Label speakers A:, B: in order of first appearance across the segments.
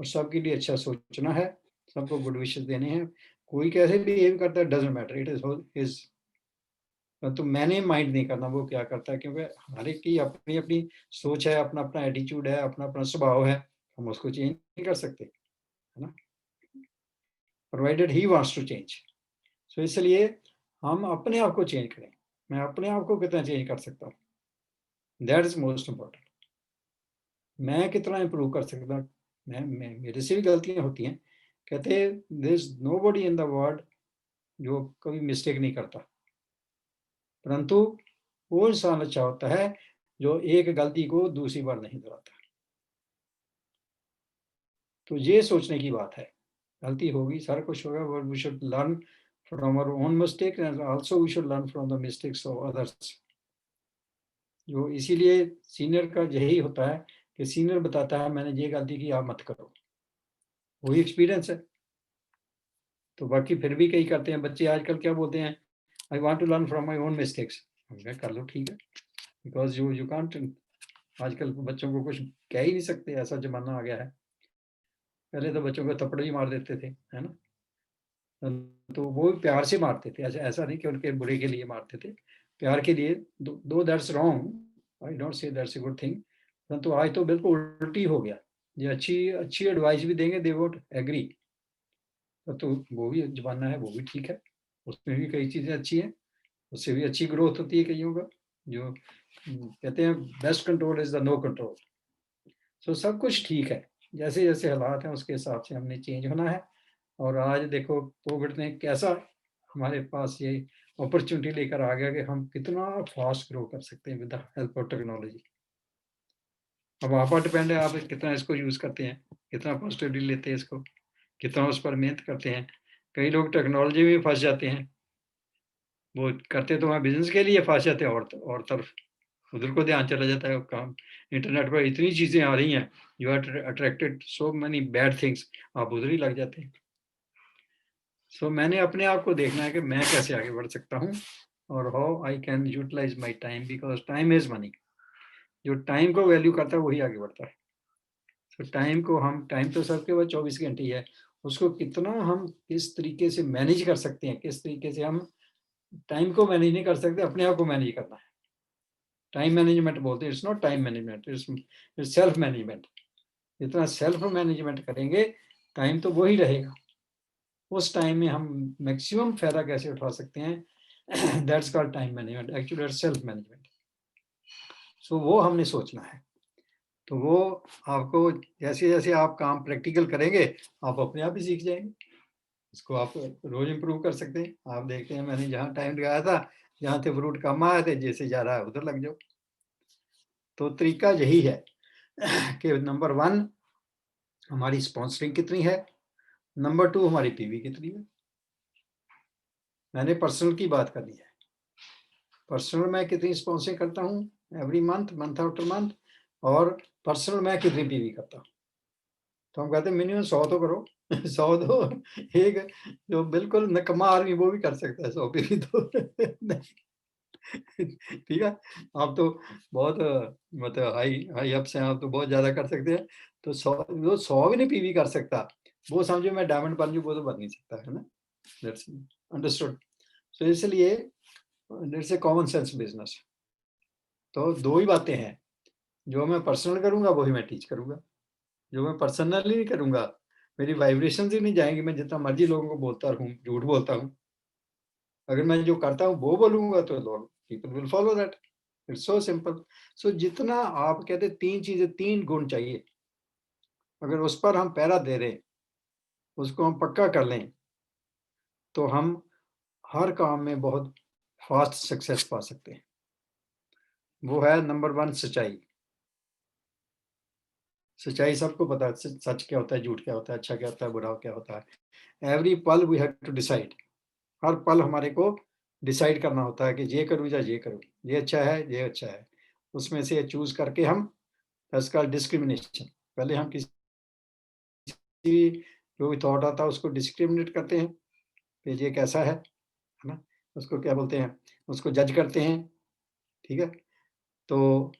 A: और सबके लिए अच्छा सोचना है, सबको गुड विशेस देने हैं। कोई कैसे बिहेव करता है doesn't matter, it is his. तो मैंने माइंड नहीं करना वो क्या करता है, क्योंकि हर एक की अपनी अपनी सोच है, अपना अपना एटीट्यूड है, अपना अपना स्वभाव है, हम उसको चेंज नहीं कर सकते, है ना, provided he wants to change. So इसलिए हम अपने आप को चेंज करें। मैं अपने आप को कितना चेंज कर सकता हूँ, दैट इज मोस्ट इम्पोर्टेंट। मैं कितना इम्प्रूव कर सकता हूँ। मैं मेरे से भी गलतियां होती हैं, कहते हैं there is nobody in the world जो कभी मिस्टेक नहीं करता, परंतु वो इंसान अच्छा होता है जो एक गलती को दूसरी बार नहीं दोहराता। तो ये सोचने की बात है, गलती होगी, सारा कुछ होगा, but we should learn from our own mistake and also we should learn from the mistakes of others. जो इसीलिए सीनियर का यही होता है कि सीनियर बताता है मैंने ये गलती की, आप मत करो, वही एक्सपीरियंस है। तो बाकी फिर भी कई करते हैं बच्चे आजकल, क्या बोलते हैं, I want to learn from my own mistakes. हमने कर लो, ठीक है, बिकॉज यू कांट, आजकल बच्चों को कुछ कह ही नहीं सकते, ऐसा जमाना आ गया है। पहले तो बच्चों को थप्पड़ ही मार देते थे, है ना, तो वो भी प्यार से मारते थे, ऐसा ऐसा नहीं कि उनके बुरे के लिए मारते थे, प्यार के लिए। दो that's wrong, I don't say that's a good thing, परंतु आज तो बिल्कुल उल्टी हो गया। ये अच्छी अच्छी एडवाइस भी देंगे, दे वोंट एग्री। तो वो भी जमाना है, वो भी ठीक है, उसमें भी कई चीज़ें अच्छी हैं, उससे भी अच्छी ग्रोथ होती है कईयों का। जो कहते हैं best control is the no control. So सब कुछ ठीक है, जैसे जैसे हालात हैं उसके हिसाब से हमने चेंज होना है। और आज देखो कोविड ने कैसा हमारे पास ये अपॉर्चुनिटी लेकर आ गया कि हम कितना फास्ट ग्रो कर सकते हैं with the help of technology. अब आप पर डिपेंड है, आप कितना इसको यूज करते हैं, कितना पॉजिटिवली लेते हैं इसको, कितना उस पर मेहनत करते हैं। कई लोग टेक्नोलॉजी में फंस जाते हैं, वो करते तो वहाँ बिजनेस के लिए फंस जाते हैं, और तरफ उधर को ध्यान चला जाता है काम। इंटरनेट पर इतनी चीजें आ रही हैं, you are attracted so many bad things, आप उधर ही लग जाते हैं। सो मैंने अपने आप को देखना है कि मैं कैसे आगे बढ़ सकता हूँ, और how I can utilise my time, because time is money. जो टाइम को वैल्यू करता है वही आगे बढ़ता है। तो टाइम को हम, टाइम तो सबके पास 24 घंटे ही है, उसको कितना हम किस तरीके से मैनेज कर सकते हैं, किस तरीके से हम टाइम को मैनेज नहीं कर सकते, अपने आप को मैनेज करना है। टाइम मैनेजमेंट बोलते हैं, it's not time management, it's self management. जितना सेल्फ मैनेजमेंट करेंगे, टाइम तो वही रहेगा, उस टाइम में हम मैक्सिमम फायदा कैसे उठा सकते हैं, that's called time management, actually self management. So वो हमने सोचना है। तो वो आपको जैसे जैसे आप काम प्रैक्टिकल करेंगे, आप अपने आप ही सीख जाएंगे, इसको आप रोज इम्प्रूव कर सकते हैं। आप देखते हैं मैंने जहाँ टाइम लगाया था, जहाँ थे फ्रूट कम आए थे, जैसे जा रहा है उधर लग जाओ। तो तरीका यही है कि नंबर 1 हमारी स्पॉन्सरिंग कितनी है, नंबर 2 हमारी पीवी कितनी है। मैंने पर्सनल की बात करनी है, पर्सनल मैं कितनी स्पॉन्सरिंग करता हूँ every month, month after month, और पर्सनल मैं कितनी पीवी करता हूँ। तो हम कहते हैं मिनिमम 100 तो करो 100 दो, एक जो बिल्कुल निकम्मा आदमी वो भी कर सकता है 100 पीवी तो ठीक है। आप तो बहुत मतलब हाई हाई अप्स हैं, आप तो बहुत ज्यादा कर सकते हैं। तो 100, वो 100 भी नहीं पीवी कर सकता, वो समझो मैं डायमंड बन जाऊँ, वो तो बन नहीं सकता, है ना, दैट्स अंडरस्टूड। तो इसलिए it's a common sense business. तो दो ही बातें हैं, जो मैं पर्सनल करूंगा वही मैं टीच करूंगा, जो मैं पर्सनली नहीं करूंगा मेरी वाइब्रेशन ही नहीं जाएंगी, मैं जितना मर्जी लोगों को बोलता रहूं, झूठ बोलता हूं, अगर मैं जो करता हूं वो बोलूंगा तो लोग people will follow that. It's so simple. So जितना आप कहते 3 चीजें, 3 गुण चाहिए, अगर उस पर हम पहरा दे रहे, उसको हम पक्का कर लें, तो हम हर काम में बहुत फास्ट सक्सेस पा सकते हैं। वो है नंबर 1 सच्चाई। सच्चाई सबको पता है, सच क्या होता है, झूठ क्या होता है, अच्छा क्या होता है, बुरा क्या होता है। एवरी पल वी हैव टू डिसाइड, हर पल हमारे को डिसाइड करना होता है कि ये करूँ या ये करूँ, ये अच्छा है, ये अच्छा है, उसमें से चूज करके हम, इसका डिस्क्रिमिनेशन, पहले हम किसी जो भी थॉट आता है उसको डिस्क्रिमिनेट करते हैं कि ये कैसा है ना, उसको क्या बोलते हैं, उसको जज करते हैं, ठीक है। तो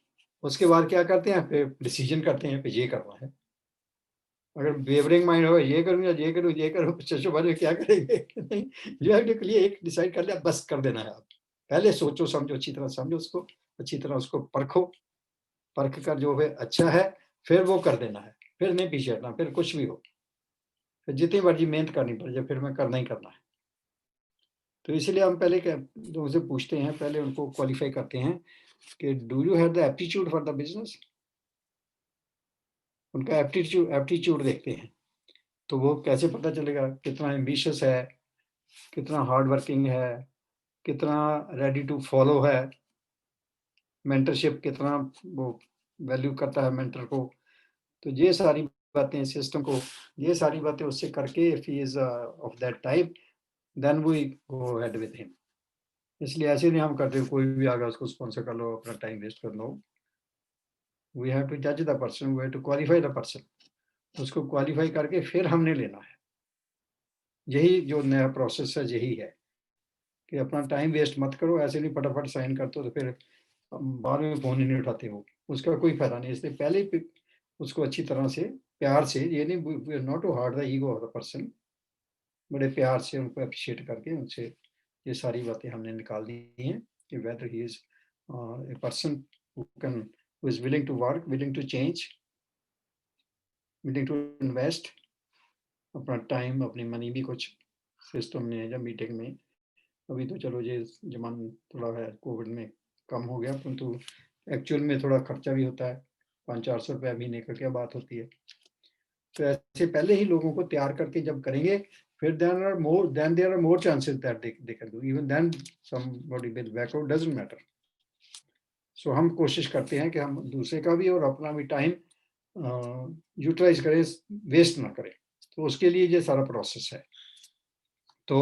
A: उसके बाद क्या करते हैं, फिर डिसीजन करते हैं कि ये करना है। अगर वेवरिंग माइंड हो, ये करूँ या ये करूँ, ये करूँ, बाद में क्या करेंगे? नहीं, यू हैव टू एक डिसाइड कर लिया, बस कर देना है आप। पहले सोचो समझो, अच्छी तरह समझो उसको, अच्छी तरह उसको परखो, परख कर जो है अच्छा है, फिर वो कर देना है, फिर नहीं पीछे हटना, फिर कुछ भी हो, फिर जितनी मर्जी मेहनत करनी पड़ जाए, फिर मैं करना ही करना है। तो इसलिए हम पहले क्या लोगों से पूछते हैं, पहले उनको क्वालिफाई करते हैं कि do you have the aptitude for the business. उनका एप्टीट्यूड देखते हैं। तो वो कैसे पता चलेगा कितना एम्बिशियस है, कितना हार्ड वर्किंग है, कितना रेडी टू फॉलो है, मेंटरशिप कितना वो वैल्यू करता है मेंटर को। तो ये सारी बातें सिस्टम को, ये सारी बातें उससे करके, if he is of that type, then we go ahead with him. इसलिए ऐसे नहीं हम करते कोई भी आ गया उसको स्पॉन्सर कर लो, अपना टाइम वेस्ट कर लो। वी हैव टू जज the person, we have to qualify the person. उसको क्वालिफाई करके फिर हमने लेना है। यही जो नया प्रोसेस है यही है कि अपना टाइम वेस्ट मत करो। ऐसे नहीं फटाफट साइन करते हो तो फिर बाद में फ़ोन ही नहीं उठाते हो, उसका कोई फ़ायदा नहीं। इसलिए पहले ही उसको अच्छी तरह से प्यार से, ये नहीं, we are not to hurt the ego of the person, बड़े प्यार से उनको अप्रिशिएट करके उनसे ये सारी बातें हमने निकाल दी हैं कि whether he is a person who is willing to work, willing to change, willing to invest अपना टाइम, अपनी मनी भी कुछ सिस्टम ने या मीटिंग में। अभी तो चलो ये ज़माना थोड़ा है कोविड में कम हो गया, परंतु एक्चुअल में थोड़ा खर्चा भी होता है, 500-400 रुपया महीने का, क्या बात होती है। तो ऐसे पहले ही लोगों को तैयार करके जब करेंगे, फिर there are more chances that they can do, even then somebody will back out, doesn't matter. So हम कोशिश करते हैं कि हम दूसरे का भी और अपना भी टाइम यूटिलाइज करें, वेस्ट ना करें। तो उसके लिए ये सारा प्रोसेस है। तो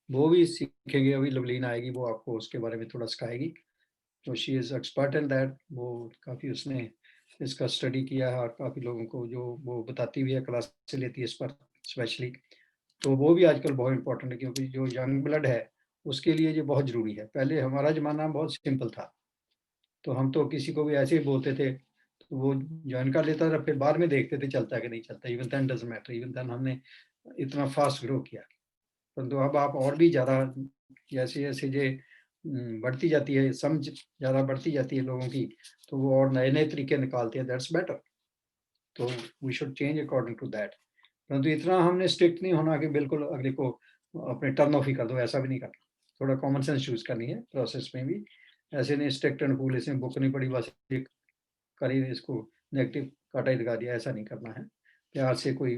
A: वो भी सीखेंगे, अभी लवलीन आएगी, वो आपको उसके बारे में थोड़ा सिखाएगी। तो she is expert in that, वो काफ़ी उसने इसका स्टडी किया है और काफ़ी लोगों को जो वो बताती भी है, क्लास से लेती है इस पर स्पेशली। तो वो भी आजकल बहुत इंपॉर्टेंट है, क्योंकि जो यंग ब्लड है उसके लिए ये बहुत ज़रूरी है। पहले हमारा ज़माना बहुत सिंपल था, तो हम तो किसी को भी ऐसे ही बोलते थे, तो वो ज्वाइन कर लेता था, फिर बाद में देखते थे चलता है कि नहीं चलता। Even then doesn't matter, even then हमने इतना फास्ट ग्रो किया। परंतु अब आप और भी ज़्यादा, जैसे-जैसे ये बढ़ती जाती है, समझ ज़्यादा बढ़ती जाती है लोगों की, तो वो और नए-नए तरीके निकालते हैं, दैट्स बेटर। तो we should change according to that. परंतु इतना हमने स्ट्रिक्ट नहीं होना कि बिल्कुल अगले को अपने टर्न ऑफ ही कर दो, ऐसा भी नहीं करना। थोड़ा कॉमन सेंस यूज़ करनी है प्रोसेस में भी। ऐसे नहीं स्ट्रिक्ट एंड कूल, इसमें बुक नहीं पढ़ी बस एक करी, इसको नेगेटिव काटा ही लगा दिया, ऐसा नहीं करना है। प्यार से कोई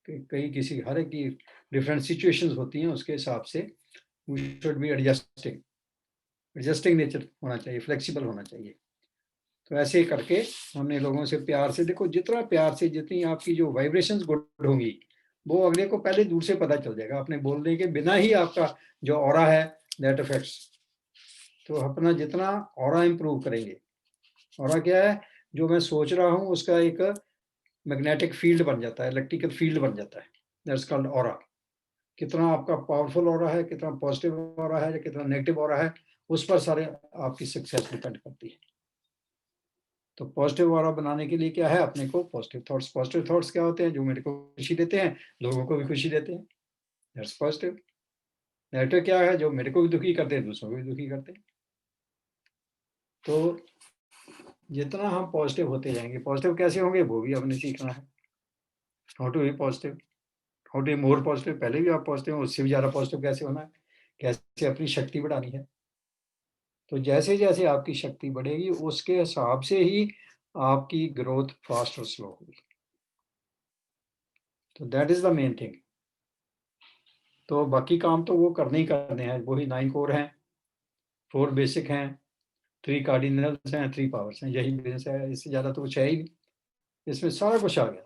A: कहीं किसी हर एक की डिफरेंट सिचुएशंस होती हैं, उसके हिसाब से we should be adjusting, adjusting nature होना चाहिए, फ्लेक्सिबल होना चाहिए। तो ऐसे ही करके हमने लोगों से प्यार से, देखो जितना प्यार से, जितनी आपकी जो वाइब्रेशंस गुड होंगी, वो अगले को पहले दूर से पता चल जाएगा। अपने बोलने के बिना ही आपका जो ऑरा है दैट इफेक्ट्स। तो अपना जितना ऑरा इंप्रूव करेंगे, ऑरा क्या है, जो मैं सोच रहा हूँ उसका एक मैग्नेटिक फील्ड बन जाता है, इलेक्ट्रिकल फील्ड बन जाता है, दैट्स कॉल्ड ऑरा। कितना आपका पावरफुल ऑरा है, कितना पॉजिटिव ऑरा है या कितना नेगेटिव ऑरा है, उस पर सारे आपकी सक्सेस डिपेंड करती है। तो पॉजिटिव ऑरा बनाने के लिए क्या है, अपने को पॉजिटिव थॉट्स, पॉजिटिव थॉट्स क्या होते हैं, जो मेरे को खुशी देते हैं, लोगों को भी खुशी देते हैं, दैट्स पॉजिटिव। नेगेटिव क्या है, जो मेरे को भी दुखी करते हैं, दूसरों को भी दुखी करते हैं। तो जितना हम पॉजिटिव होते जाएंगे, पॉजिटिव कैसे होंगे वो भी हमने सीखना है। How to be positive, how to be more positive. पहले भी आप पॉजिटिव, उससे भी ज़्यादा पॉजिटिव कैसे होना है, कैसे अपनी शक्ति बढ़ानी है। तो जैसे-जैसे आपकी शक्ति बढ़ेगी, उसके हिसाब से ही आपकी ग्रोथ फास्ट और स्लो होगी। तो that is the main thing. तो बाकी काम तो वो करने ही करने हैं, वही 9 कोर हैं, 4 बेसिक हैं, 3 कार्डिनल्स हैं, 3 पावर्स हैं, यही बिज़नेस है, इससे ज़्यादा तो कुछ है ही नहीं। इसमें सारा कुछ आ गया।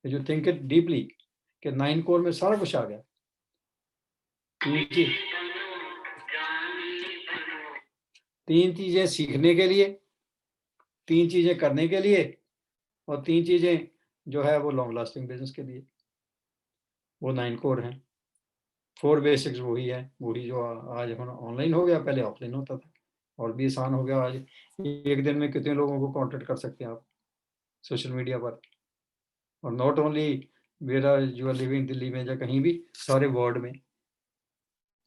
A: यू थिंक इट डीपली कि 9 कोर में सारा कुछ आ गया। 3 चीज़, 3 चीज़ें सीखने के लिए, 3 चीज़ें करने के लिए और 3 चीज़ें जो है वो लॉन्ग लास्टिंग बिज़नेस के लिए। वो 9 कोर हैं। 4 बेसिक्स वही है, वही जो आज हम ऑनलाइन हो गया, पहले ऑफलाइन होता था। और भी आसान हो गया आज। एक दिन में कितने लोगों को कॉन्टैक्ट कर सकते हैं आप सोशल मीडिया पर, और not only where you are living Delhi में या कहीं भी, सारे वर्ल्ड में,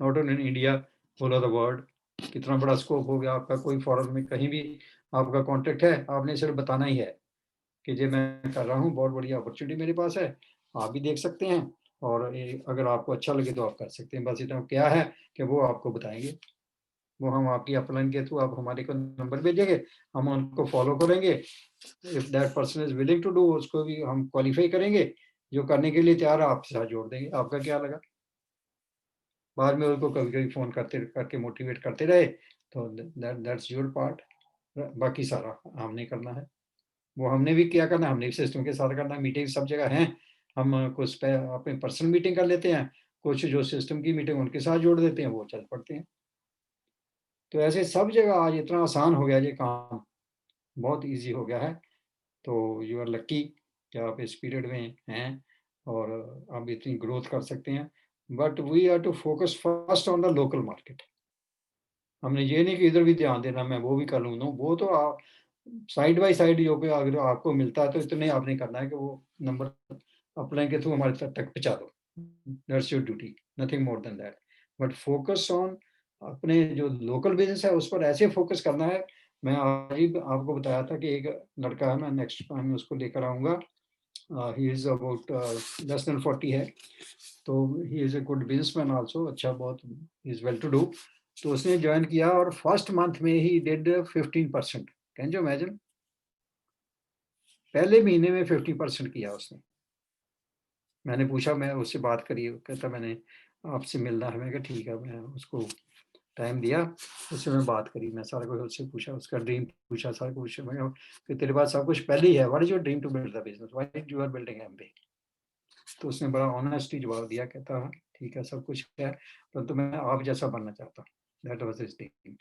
A: not only in India, all over the world. कितना बड़ा स्कोप हो गया आपका, कोई फॉरेन में कहीं भी आपका कॉन्टेक्ट है, आपने सिर्फ बताना ही है कि ये मैं कर रहा हूँ, बहुत बड़ी अपॉर्चुनिटी मेरे पास है, आप भी देख सकते हैं, और अगर आपको अच्छा लगे तो आप कर सकते हैं। बस इतना क्या है कि वो आपको बताएंगे, वो हम आपकी अपलाइन के थ्रू, आप हमारे को नंबर भेजेंगे, हम उनको फॉलो करेंगे, if that person is willing to do, उसको भी हम क्वालिफाई करेंगे, जो करने के लिए तैयार है आपके साथ जोड़ देंगे। आपका क्या लगा? बाद में उनको कभी कभी फोन करते करके मोटिवेट करते रहे, तो दैट्स योर पार्ट। बाकी सारा हमने करना है, वो हमने भी क्या करना है, हमने भी सिस्टम के साथ करना है। मीटिंग सब जगह हैं, हम कुछ पे अपने पर्सनल मीटिंग कर लेते हैं, कुछ जो सिस्टम की मीटिंग उनके साथ जोड़ देते हैं, वो चल पड़ते हैं। तो ऐसे सब जगह आज इतना आसान हो गया ये काम, बहुत इजी हो गया है। तो यू आर लक्की कि आप इस पीरियड में हैं और आप इतनी ग्रोथ कर सकते हैं। But we are to focus first on the local market. हमने ये नहीं कि इधर भी ध्यान देना, मैं वो भी कर लूँ, नो, वो तो आप साइड बाय साइड जो भी अगर आपको मिलता है तो इतने आपने करना है कि वो नंबर अपलाइन के थ्रू हमारे तक पहुँचा दो। That's your duty, nothing more than that. But focus on अपने जो लोकल बिजनेस है उस पर ऐसे फोकस करना है। मैं आज ही आपको बताया था कि एक लड़का है, मैं नेक्स्ट टाइम उसको लेकर आऊँगा, he is about less than 40 है, तो he is a good businessman also, अच्छा बहुत, he is well to do. तो उसने ज्वाइन किया और फर्स्ट मंथ में he did 15%। Can you imagine? पहले महीने में 50% किया उसने। मैंने पूछा, मैं उससे बात करी, कहता मैंने आपसे मिलना है। मैंने कहा ठीक है, मैं उसको टाइम दिया, उससे मैं बात करी, मैं सारा कुछ उससे पूछा, उसका ड्रीम पूछा, सारा कुछ। मैं कहा कि तेरे पास सब कुछ पहले ही है, what is your dream to build the business, why you are building MB? तो उसने बड़ा ऑनेस्टली जवाब दिया, कहता ठीक है सब कुछ है, परंतु मैं आप जैसा बनना चाहता हूँ। That was his dream.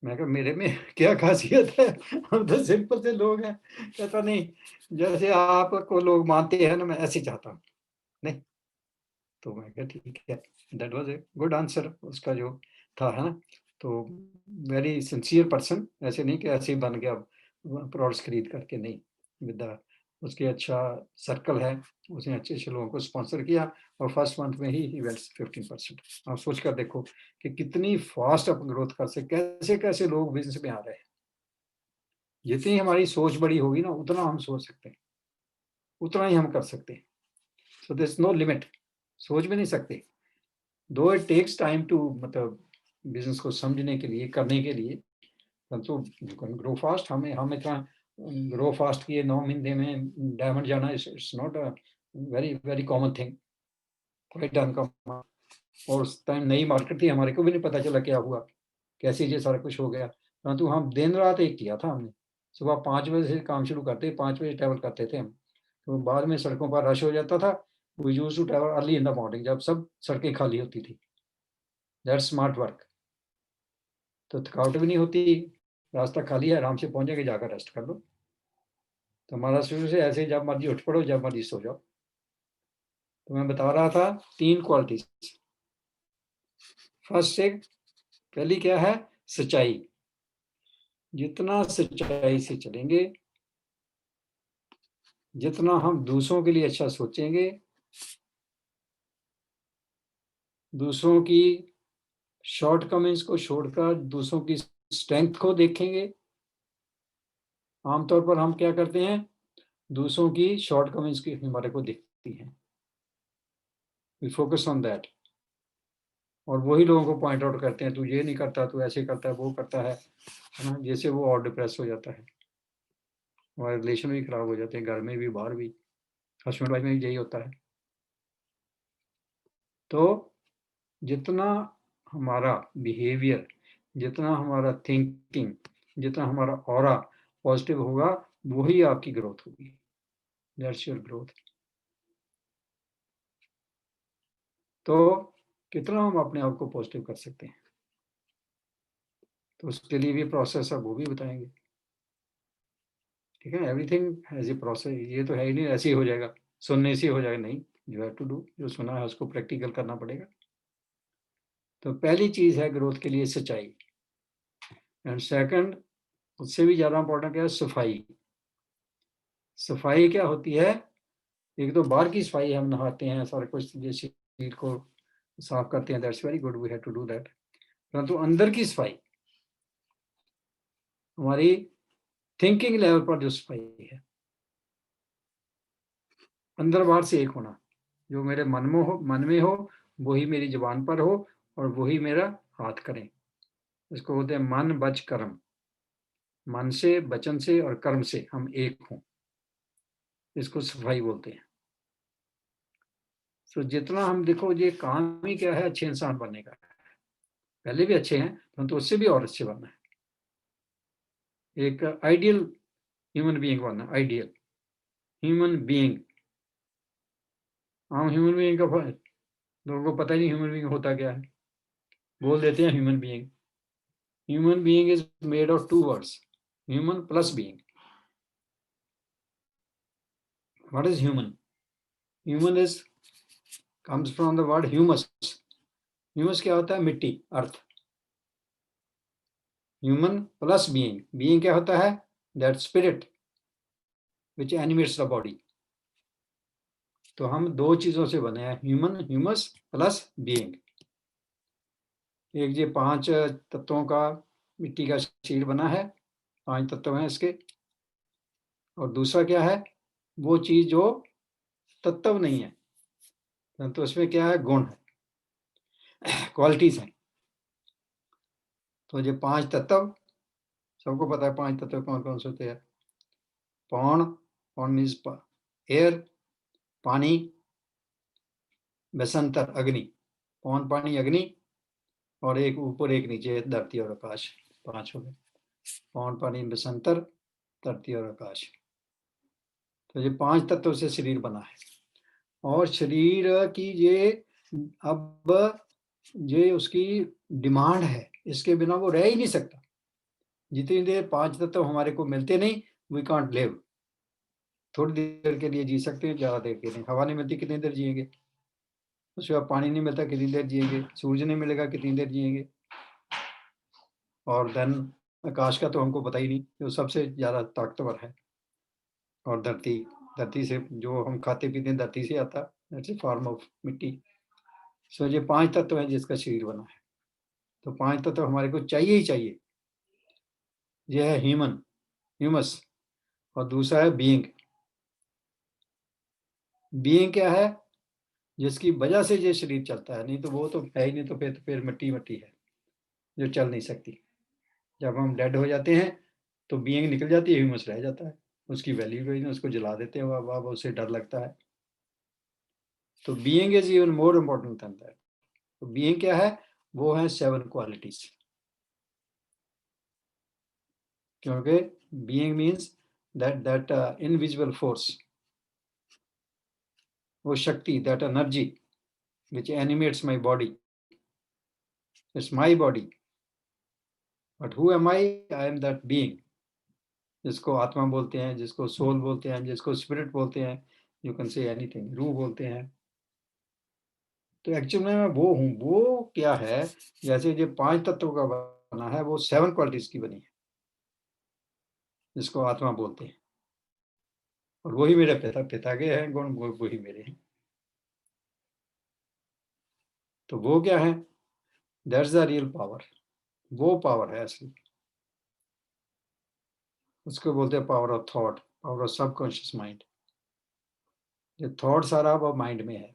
A: मैं कहा मेरे में क्या खासियत है, हम तो सिंपल से लोग हैं। कहता नहीं, जैसे आपको लोग मानते हैं ना, मैं ऐसे चाहता हूँ। नहीं, तो मैं कहा ठीक है, that was a good answer उसका जो था, है ना। तो वेरी सिंसियर पर्सन, ऐसे नहीं कि ऐसे ही बन गया प्रोडक्ट्स खरीद करके, नहीं, विद द उसके अच्छा सर्कल है, उसने अच्छे अच्छे लोगों को स्पॉन्सर किया, और फर्स्ट मंथ में ही वेंट 15%। आप सोच कर देखो कि कितनी फास्ट आप ग्रोथ कर सकते, कैसे कैसे लोग बिजनेस में आ रहे हैं। जितनी हमारी सोच बड़ी होगी ना, उतना हम सोच सकते हैं, उतना ही हम कर सकते हैं। So there is no limit, सोच भी नहीं सकते। Though it takes time too, मतलब बिजनेस को समझने के लिए, करने के लिए, परंतु यू कैन ग्रो फास्ट। हम इतना ग्रो फास्ट किए, 9 महीने में डायमंड जाना, it's not a very very common thing, quite uncommon. और उस टाइम नई मार्केट थी, हमारे को भी नहीं पता चला क्या हुआ, कैसे ये सारा कुछ हो गया, परंतु हम दिन रात एक किया था हमने। सुबह 5 बजे से काम शुरू करते, 5 बजे ट्रैवल करते थे हम, तो बाद में सड़कों पर रश हो जाता था। We used to travel early in the morning, जब सब सड़कें खाली होती थी। That's smart work. तो थकावट भी नहीं होती, रास्ता खाली है, आराम से पहुंच जाके, जाकर रेस्ट कर लो। तो हमारा शुरू से ऐसे ही, जब मर्जी उठ पड़ो, जब मर्जी सो जाओ। तो मैं बता रहा था 3 क्वालिटीज। फर्स्ट से पहली क्या है? सच्चाई। जितना सच्चाई से चलेंगे, जितना हम दूसरों के लिए अच्छा सोचेंगे, दूसरों की शॉर्ट कमेंट्स को छोड़कर दूसरों की स्ट्रेंथ को देखेंगे। आमतौर पर हम क्या करते हैं, दूसरों की शॉर्ट कमेंट्स की हमारे को दिखती हैं, वी फोकस ऑन दैट, और वही लोगों को पॉइंट आउट करते हैं, तू ये नहीं करता, तू ऐसे करता है, वो करता है ना, जैसे वो और डिप्रेस हो जाता है, हमारे रिलेशन भी खराब हो जाते हैं, घर में भी, बाहर भी, हस्बैंड वाइफ में भी यही होता है। तो जितना हमारा बिहेवियर, जितना हमारा थिंकिंग, जितना हमारा ऑरा पॉजिटिव होगा, वही आपकी ग्रोथ होगी। That's your growth. तो कितना हम अपने आप को पॉजिटिव कर सकते हैं, तो उसके लिए भी प्रोसेस है, वो भी बताएंगे। ठीक है, एवरीथिंग हैज ए प्रोसेस, ये तो है ही नहीं ऐसे ही हो जाएगा, सुनने से हो जाएगा, नहीं, यू हैव टू डू, जो सुना है उसको प्रैक्टिकल करना पड़ेगा। तो पहली चीज है ग्रोथ के लिए सच्चाई, एंड सेकंड, उससे भी ज्यादा इंपॉर्टेंट क्या है? सफाई। सफाई क्या होती है? एक तो बाहर की सफाई, हम नहाते हैं, सारा कुछ ये शरीर को साफ करते हैं, that's very good, we have to do that. परंतु अंदर की सफाई, हमारी थिंकिंग लेवल पर जो सफाई है, अंदर बाहर से एक होना, जो मेरे मन में हो वही मेरी जुबान पर हो और वही मेरा हाथ करें। इसको बोलते हैं मन वच कर्म। मन से, वचन से और कर्म से हम एक हों, इसको सफाई बोलते हैं। तो जितना हम देखो, ये काम ही क्या है, अच्छे इंसान बनने का। पहले भी अच्छे हैं, परंतु उससे भी और अच्छे बनना है, एक आइडियल ह्यूमन बीइंग बनना। आइडियल ह्यूमन बीइंग, हम ह्यूमन बीइंग का लोगों को पता ही नहीं ह्यूमन बीइंग होता क्या है, बोल देते हैं human being. Human being is made of two words, human plus being. What is human? Human is comes from the word humus. Humus क्या होता है? मिट्टी, अर्थ। ह्यूमन प्लस बीइंग, बीइंग क्या होता है? That spirit which animates the body. तो हम दो चीजों से बने हैं, ह्यूमन, ह्यूमस प्लस बीइंग। एक ये 5 तत्वों का मिट्टी का शरीर बना है, 5 तत्व हैं इसके। और दूसरा क्या है? वो चीज जो तत्व नहीं है, तो उसमें क्या है? गुण है, क्वालिटीज हैं। तो ये 5 तत्व, सबको पता है 5 तत्व कौन कौन से होते हैं। पौन, पौन मीन्स एयर, पानी, बसंतर अग्नि। पौन, पानी, अग्नि, और एक ऊपर एक नीचे, धरती और आकाश। 5 हो गए, पौन, पानी, बसंतर, धरती और आकाश। तो ये 5 तत्वों से शरीर बना है। और शरीर की ये, अब ये उसकी डिमांड है, इसके बिना वो रह ही नहीं सकता। जितनी देर 5 तत्व हमारे को मिलते नहीं, वी कांट लिव। थोड़ी देर के लिए जी सकते हैं, ज्यादा देर के लिए। हवा नहीं मिलती, कितनी देर जिएंगे? उसके बाद पानी नहीं मिलता, कितनी देर जिएंगे? सूरज नहीं मिलेगा, कितनी देर जिएंगे? और देन आकाश का तो हमको पता ही नहीं, जो सबसे ज्यादा ताकतवर है। और धरती, धरती से जो हम खाते पीते हैं, धरती से आता, दैट्स ए फॉर्म ऑफ मिट्टी। सो ये 5 तत्व है जिसका शरीर बना है। तो 5 तत्व हमारे को चाहिए ही चाहिए। यह है ह्यूमन, ह्यूमस। और दूसरा है बीइंग। बीइंग क्या है? जिसकी वजह से ये शरीर चलता है, नहीं तो वो तो है ही नहीं, तो फिर मिट्टी मिट्टी है जो चल नहीं सकती। जब हम डेड हो जाते हैं तो बीइंग निकल जाती है, ह्यूमस रह जाता है। उसकी वैल्यू कोई नहीं, उसको जला देते हैं, अब उससे डर लगता है। तो being is even more important then that. तो बीइंग क्या है? वो है 7 क्वालिटीज। क्योंकि being means that invisible force, वो शक्ति, that energy which animates my body. It's my body, but who am I? I am that being, जिसको आत्मा बोलते हैं, जिसको सोल बोलते हैं, जिसको स्पिरिट बोलते हैं, यू कैन से एनीथिंग, रूह बोलते हैं। तो एक्चुअल में मैं वो हूँ। वो क्या है? जैसे ये 5 तत्वों का बना है, वो 7 क्वालिटीज की बनी है, जिसको आत्मा बोलते हैं। और वही मेरे पिता के हैं गुण, वही मेरे हैं। तो वो क्या है? That's the real power. वो पावर है असली। उसको बोलते हैं power of thought, power of subconscious mind. ये थॉट सारा वो माइंड में है।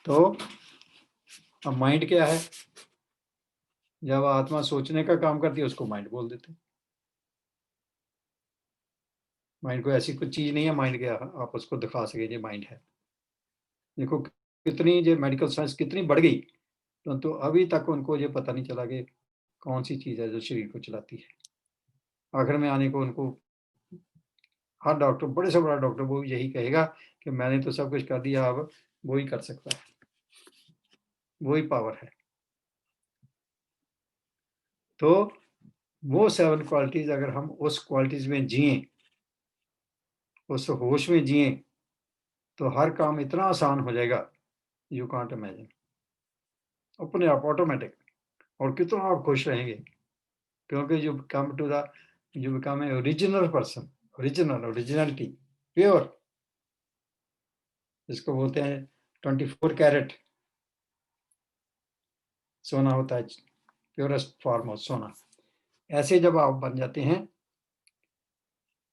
A: तो अब माइंड क्या है? जब आत्मा सोचने का काम करती है, उसको माइंड बोल देते हैं। माइंड को ऐसी कुछ चीज नहीं है माइंड के आप उसको दिखा सके ये माइंड है। देखो कितनी ये मेडिकल साइंस कितनी बढ़ गई, परंतु अभी तक उनको ये पता नहीं चला कि कौन सी चीज है जो शरीर को चलाती है। आखिर में आने को उनको, हर डॉक्टर, बड़े से बड़ा डॉक्टर, वो यही कहेगा कि मैंने तो सब कुछ कर दिया, अब वो ही कर सकता है, वो ही पावर है। तो वो 7 क्वालिटीज, अगर हम उस क्वालिटीज में जिए, उस होश में जिए, तो हर काम इतना आसान हो जाएगा, यू कांट इमेजिन। अपने आप ऑटोमेटिक। और कितना आप खुश रहेंगे, क्योंकि you come to the you become a original person, originality, pure, जिसको बोलते हैं 24 कैरेट सोना होता है, प्योरेस्ट फॉर्म ऑफ सोना। ऐसे जब आप बन जाते हैं,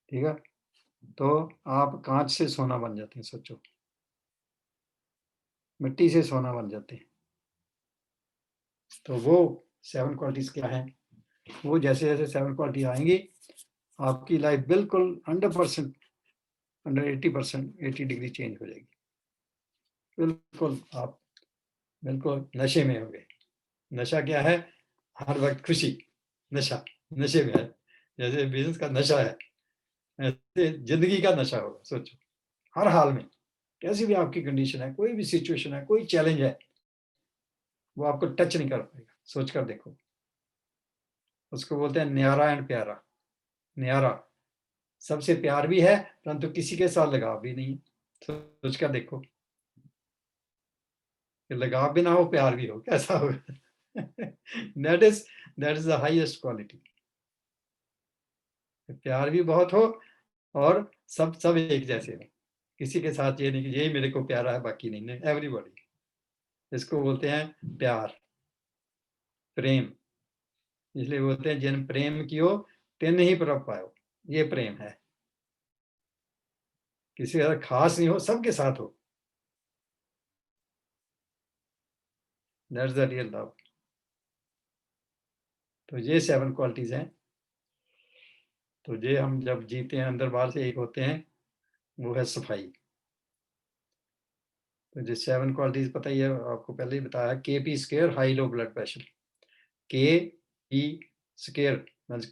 A: ठीक है, तो आप कांच से सोना बन जाते हैं। सोचो, मिट्टी से सोना बन जाते हैं। तो वो 7 क्वालिटीज क्या है, वो जैसे जैसे 7 क्वालिटी आएंगी, आपकी लाइफ बिल्कुल 100%, 180%, 80 डिग्री चेंज हो जाएगी। बिल्कुल आप बिल्कुल नशे में हो गए। नशा क्या है? हर वक्त खुशी, नशा, नशे में है। जैसे बिजनेस का नशा है, ऐसे जिंदगी का नशा होगा। सोचो, हर हाल में, कैसी भी आपकी कंडीशन है, कोई भी सिचुएशन है, कोई चैलेंज है, वो आपको टच नहीं कर पाएगा। सोच कर देखो, उसको बोलते हैं न्यारा एंड प्यारा। न्यारा, सबसे प्यार भी है, परंतु किसी के साथ लगाव भी नहीं है। सोच कर देखो, कि लगाव भी ना हो, प्यार भी हो, कैसा होगा? That is the highest quality. प्यार भी बहुत हो और सब सब एक जैसे हो। किसी के साथ ये नहीं कि यही मेरे को प्यारा है, बाकी नहीं, एवरीबॉडी। इसको बोलते हैं प्यार, प्रेम। इसलिए बोलते हैं जिन प्रेम कियो तिन ही प्रभ पायो। ये प्रेम है, किसी का खास नहीं हो, सबके साथ हो। That's the real love. तो ये 7 क्वालिटीज हैं। तो ये हम जब जीते हैं, अंदर बाहर से एक होते हैं, वो है सफाई। तो जो 7 क्वालिटीज पता ही है आपको, पहले ही बताया। KP square, high low blood pressure. KP square means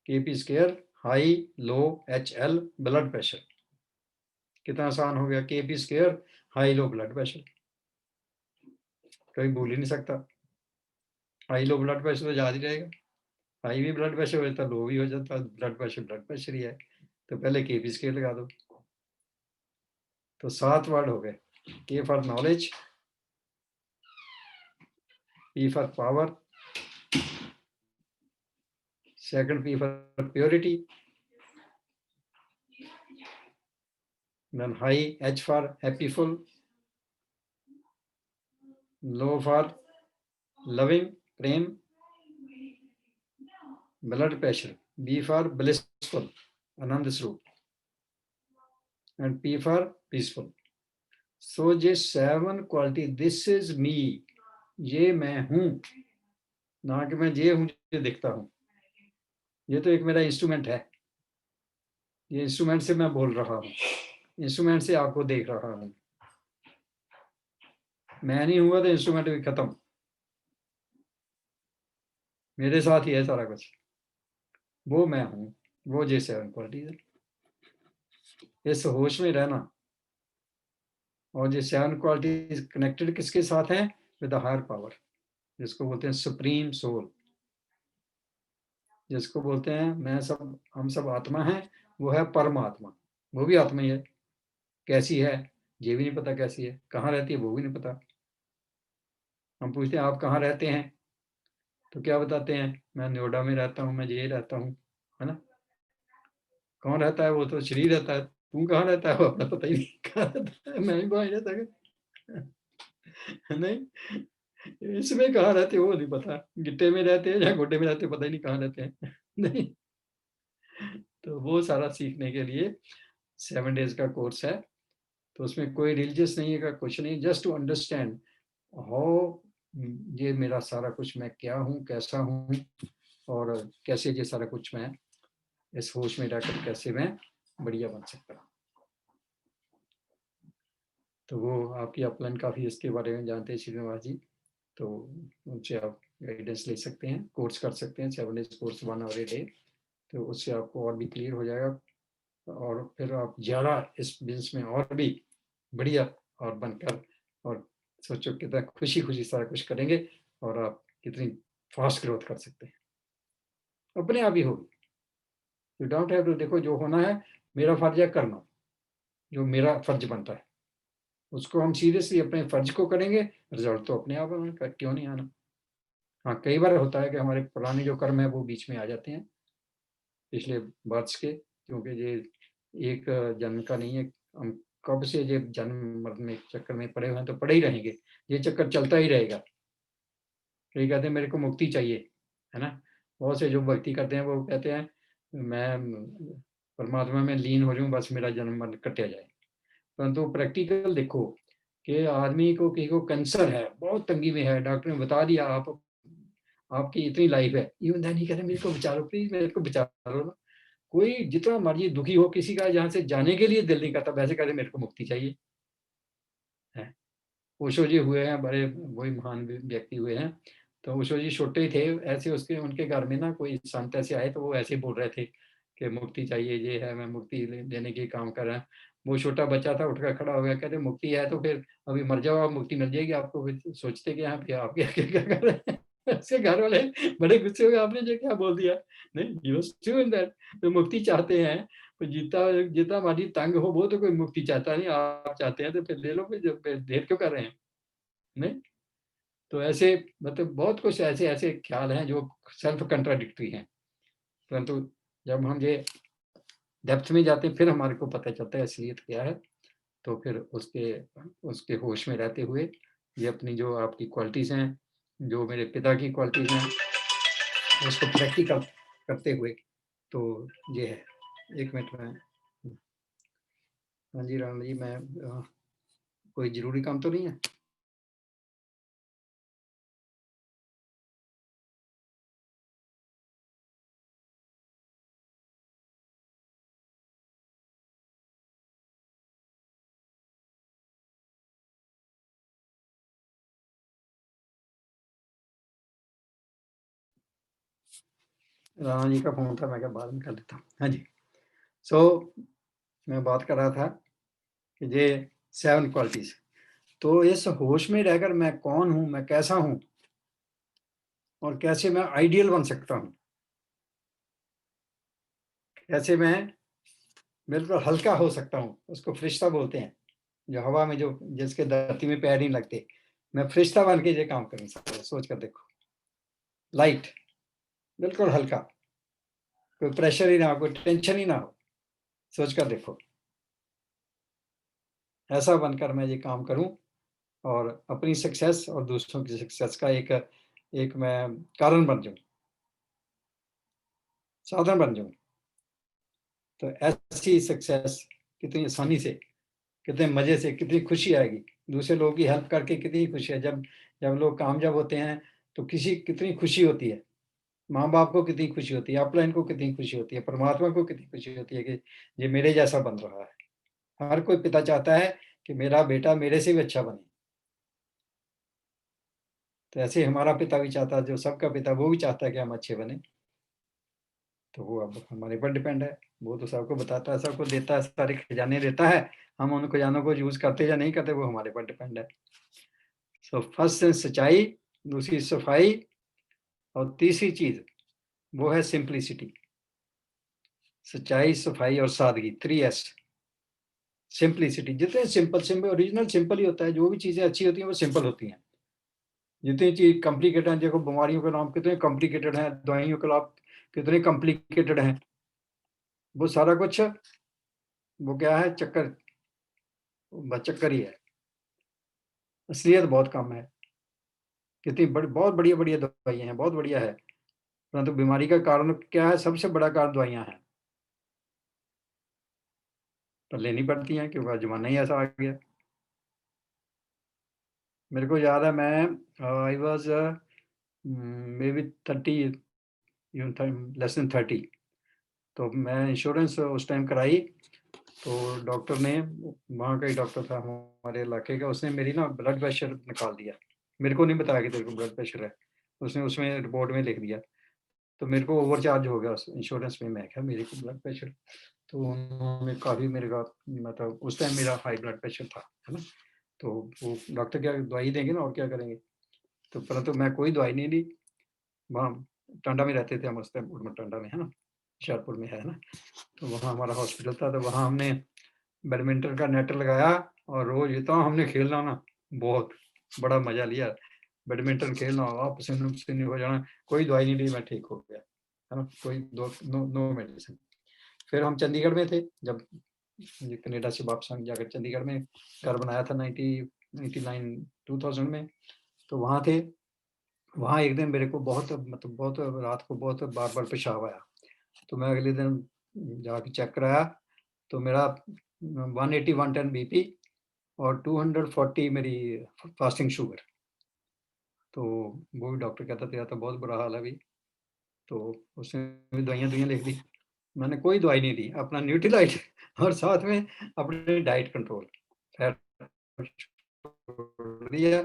A: KP square, high low HL blood pressure. कितना आसान हो गया, KP square, high low blood pressure, कोई भूल ही नहीं सकता। हाई लो ब्लड प्रेशर तो याद ही रहेगा। हाई भी ब्लड प्रेशर हो जाता, लो भी हो जाता, ब्लड प्रेशर ही है। तो पहले KP स्केयर लगा दो। तो 7 वर्ड हो गए। K for knowledge, P for power, second P for purity, then high, H for happyful, low for loving, prem, blood pressure, B for blissful, anand swarup, and P for peaceful. So ये 7 quality, this is me, ये मैं हूं, ना कि मैं ये हूं जो दिखता हूं। ये तो एक मेरा इंस्ट्रूमेंट है, ये इंस्ट्रूमेंट से मैं बोल रहा हूँ, इंस्ट्रूमेंट से आपको देख रहा हूँ। मैं नहीं हुआ तो इंस्ट्रूमेंट भी खत्म, मेरे साथ ही है सारा कुछ। वो मैं हूँ, वो ये 7 क्वालिटीज है। इस होश में रहना। और ये 7 क्वालिटीज कनेक्टेड किसके साथ हैं? विद द हायर पावर, जिसको बोलते हैं सुप्रीम सोल, जिसको बोलते हैं मैं सब, हम सब आत्मा हैं, वो है परमात्मा। वो भी आत्मा ही है। कैसी है ये भी नहीं पता, कैसी है, कहाँ रहती है वो भी नहीं पता। हम पूछते हैं आप कहाँ रहते हैं, तो क्या बताते हैं, मैं नोएडा में रहता हूँ, मैं ये रहता हूँ, है ना। कौन रहता है? वो तो शरीर रहता है। तू कहाँ रहता है वो अपना पता ही नहीं कहाँ रहता है। मैं भी वहीं रहता है। नहीं, इसमें कहाँ रहते हो वो नहीं पता, गिट्टे में रहते हैं या गोड्डे में रहते हैं, पता ही नहीं कहाँ रहते हैं। नहीं, तो वो सारा सीखने के लिए 7 डेज का कोर्स है। तो उसमें कोई रिलीजियस नहीं है का कुछ नहीं, जस्ट टू अंडरस्टैंड हाउ ये मेरा सारा कुछ, मैं क्या हूँ, कैसा हूँ, और कैसे ये सारा कुछ मैं इस होश में रहकर कैसे मैं बढ़िया बन सकता हूँ। तो वो आपकी अपलाइन काफ़ी इसके बारे में जानते हैं श्रीनिवास जी, तो उनसे आप गाइडेंस ले सकते हैं, कोर्स कर सकते हैं, 7 days course 1 hour a day. तो उससे आपको और भी क्लियर हो जाएगा, और फिर आप ज़्यादा इस बिजनेस में और भी बढ़िया और बनकर, और सोचो कितना खुशी खुशी सारा कुछ करेंगे, और आप कितनी फास्ट ग्रोथ कर सकते हैं, अपने आप ही होगी। यू डोंट हैव टू, देखो जो होना है, मेरा फर्ज है करना, जो मेरा फर्ज बनता है उसको हम सीरियसली अपने फर्ज को करेंगे, रिजल्ट तो अपने आप आना, क्यों नहीं आना, हाँ, कई बार होता है कि हमारे पुराने जो कर्म है वो बीच में आ जाते हैं पिछले बर्थ के, क्योंकि ये एक जन्म का नहीं है। हम कब से ये जन्म मरण में चक्कर में पड़े हुए हैं, तो पड़े ही रहेंगे। ये चक्कर चलता ही रहेगा। कई कहते हैं मेरे को मुक्ति चाहिए, है ना? बहुत से जो भक्ति करते हैं वो कहते हैं मैं परमात्मा में लीन हो जाऊँ, बस मेरा जन्म मरण कटा जाए। परंतु प्रैक्टिकल देखो कि आदमी को, किसी को कैंसर है, बहुत तंगी में है, डॉक्टर ने बता दिया आप आपकी इतनी लाइफ है, इवन देन ही कहते हैं मेरे को बचा लो, प्लीज मेरे को बचा लो ना। कोई जितना मर्जी दुखी हो, किसी का जहाँ से जाने के लिए दिल नहीं करता, वैसे कहते मेरे को मुक्ति चाहिए है। ओशो जी हुए हैं, बड़े वही महान व्यक्ति हुए हैं। तो ओशो जी छोटे ही थे, ऐसे उसके उनके घर में ना कोई संत ऐसे आए, तो वो ऐसे ही बोल रहे थे कि मुक्ति चाहिए, ये है, मैं मुक्ति देने के काम कर रहा हूँ। वो छोटा बच्चा था, उठकर खड़ा हो गया, कहते मुक्ति है तो फिर अभी मर जाओ, आप मुक्ति मिल जाएगी आपको। फिर सोचते कि यहाँ पे आप क्या कर रहे हैं। ऐसे घर वाले बड़े गुस्से हुए, आपने जो क्या बोल दिया। नहीं, यू ट्रू इन दैट, तो मुक्ति चाहते हैं। तो जितना जितना हमारी तंग हो, वो तो कोई मुक्ति चाहता नहीं, आप चाहते हैं तो फिर ले लो, फिर देर क्यों कर रहे हैं। नहीं, तो ऐसे मतलब बहुत कुछ ऐसे ऐसे ख्याल हैं जो सेल्फ कंट्राडिक्टरी हैं। परंतु जब हम ये डेप्थ में जाते हैं, फिर हमारे को पता चलता है असलियत क्या है। तो फिर उसके उसके होश में रहते हुए, ये अपनी जो आपकी क्वालिटीज हैं, जो मेरे पिता की क्वालिटीज हैं, उसको प्रैक्टिकल करते हुए, तो ये है। एक मिनट में, हाँ जी राम जी, मैं कोई जरूरी काम तो नहीं है? राणा जी का फोन था, मैं क्या बाद में कर लेता हूँ। हाँ जी। सो मैं बात कर रहा था कि ये 7 क्वालिटीज, तो इस होश में रहकर मैं कौन हूं, मैं कैसा हूं, और कैसे मैं आइडियल बन सकता हूं, कैसे मैं बिल्कुल हल्का हो सकता हूं, उसको फरिश्ता बोलते हैं। जो हवा में, जो जिसके धरती में पैर नहीं लगते, मैं फरिश्ता बन के ये काम करूँ। सोच कर देखो, लाइट, बिल्कुल हल्का, कोई प्रेशर ही ना हो, कोई टेंशन ही ना हो। सोच कर देखो, ऐसा बनकर मैं ये काम करूं, और अपनी सक्सेस और दूसरों की सक्सेस का एक एक मैं कारण बन जाऊं, साधन बन जाऊं। तो ऐसी सक्सेस कितनी आसानी से, कितने मजे से, कितनी खुशी आएगी। दूसरे लोगों की हेल्प करके कितनी खुशी है। जब जब लोग कामयाब होते हैं तो किसी कितनी खुशी होती है। माँ बाप को कितनी खुशी होती है, अपलाइन को कितनी खुशी होती है, परमात्मा को कितनी खुशी होती है कि ये मेरे जैसा बन रहा है। हर कोई पिता चाहता है कि मेरा बेटा मेरे से भी अच्छा बने। तो ऐसे हमारा पिता भी चाहता है, जो सबका पिता, वो भी चाहता है कि हम अच्छे बने। तो वो अब हमारे पर डिपेंड है। वो तो सबको बताता है, सबको देता है, सारे खजाने देता है। हम उन खजानों को यूज करते या नहीं करते, वो हमारे पर डिपेंड है। सो फर्स्ट है सच्चाई, दूसरी सफाई, और तीसरी चीज वो है सिंप्लिसिटी। सच्चाई, सफाई और सादगी, 3S। सिंप्लिसिटी, जितने सिंपल, सिंपल ओरिजिनल सिंपल ही होता है। जो भी चीजें अच्छी होती हैं वो सिंपल होती हैं। जितनी चीज कॉम्प्लिकेटेड है, देखो बीमारियों के नाम कितने कॉम्प्लिकेटेड हैं, दवाइयों के नाम कितने कॉम्प्लिकेटेड हैं। वो सारा कुछ, वो क्या है, चक्कर, बस चक्कर ही है। असलियत बहुत कम है। कितनी बड़ी, बहुत बढ़िया बढ़िया दवाइयाँ हैं, बहुत बढ़िया है। परंतु बीमारी का कारण क्या है? सबसे बड़ा कारण दवाइयाँ हैं। पर लेनी पड़ती हैं क्योंकि जमाना ही ऐसा आ गया। मेरे को याद है, मैं I was may be 30, less than 30। तो मैं इंश्योरेंस उस टाइम कराई। तो डॉक्टर ने, वहाँ का ही डॉक्टर था हमारे इलाके का, उसने मेरी ना ब्लड प्रेशर निकाल दिया। मेरे को नहीं बताया कि तेरे को ब्लड प्रेशर है, उसने उसमें रिपोर्ट में लिख दिया। तो मेरे को ओवर चार्ज हो गया उस इंश्योरेंस में। मैं क्या, मेरे को ब्लड प्रेशर, तो उन्होंने काफ़ी मेरे का, मतलब उस टाइम मेरा हाई ब्लड प्रेशर था, है ना। तो वो डॉक्टर क्या दवाई देंगे ना, और क्या करेंगे। तो परंतु मैं कोई दवाई नहीं ली। वहाँ टांडा में रहते थे हम उस टाइम, उड़मा टांडा में, है ना, हुशियारपुर में है ना। तो वहाँ हमारा हॉस्पिटल था, तो वहाँ हमने बैडमिंटन का नेट लगाया, और रोज इतना हमने खेलना ना, बहुत बड़ा मजा लिया। बैडमिंटन खेलना, आप पसीने पसीने हो जाना, कोई दवाई नहीं ली, मैं ठीक हो गया, है ना, कोई नो मेडिसिन। फिर हम चंडीगढ़ में थे, जब कनाडा से वापस जाकर चंडीगढ़ में घर बनाया था 1999 2000 में, तो वहाँ थे। वहाँ एक दिन मेरे को बहुत रात को बहुत बार पेशाब आया, तो मैं अगले दिन जाके चेक कराया, तो मेरा 180 110 बीपी और 240 मेरी फास्टिंग शुगर। तो वो भी डॉक्टर कहता तेरा तो बहुत बुरा हाल है अभी, तो उसने दवाइयाँ लिख दी। मैंने कोई दवाई नहीं दी, अपना न्यूट्रीलाइट और साथ में अपने डाइट कंट्रोल, फैट छोड़ दिया,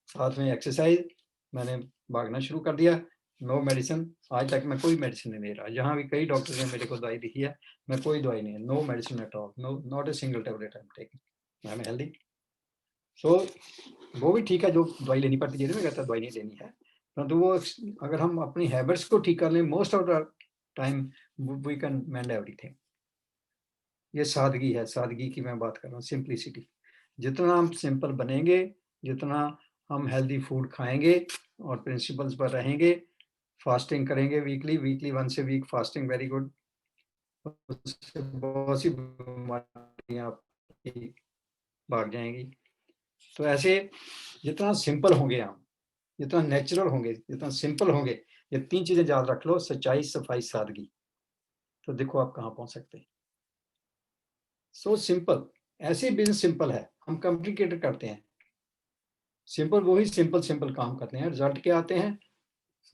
A: साथ में एक्सरसाइज, मैंने भागना शुरू कर दिया, नो मेडिसिन। आज तक मैं कोई मेडिसिन नहीं ले रहा, जहाँ भी कई डॉक्टर ने मेरे को दवाई लिखी है, मैं कोई दवाई नहीं है, no medicine at all, no not a single tablet I am taking, I am healthy. So वो भी ठीक है, जो दवाई लेनी पड़ती है, मैं कहता दवाई नहीं लेनी है, परंतु वो अगर हम अपनी हैबिट्स को ठीक कर लें, most of the time we can mend everything. ये सादगी है, सादगी की मैं बात कर रहा हूँ, सिंप्लिसिटी। जितना हम सिंपल बनेंगे, जितना हम हेल्दी फूड खाएंगे और प्रिंसिपल्स पर रहेंगे, फास्टिंग करेंगे weekly once a week fasting, very good, उससे बहुत सी बीमारियां आपकी भाग जाएंगी। तो ऐसे जितना सिंपल होंगे हम, जितना नेचुरल होंगे, जितना सिंपल होंगे, ये तीन चीजें याद रख लो, सच्चाई, सफाई, सादगी, तो देखो आप कहाँ पहुंच सकते हैं। सो सिंपल, ऐसे बिजनेस सिंपल है, हम कॉम्प्लिकेटेड करते हैं। सिंपल वही सिंपल काम करते हैं, रिजल्ट क्या आते हैं,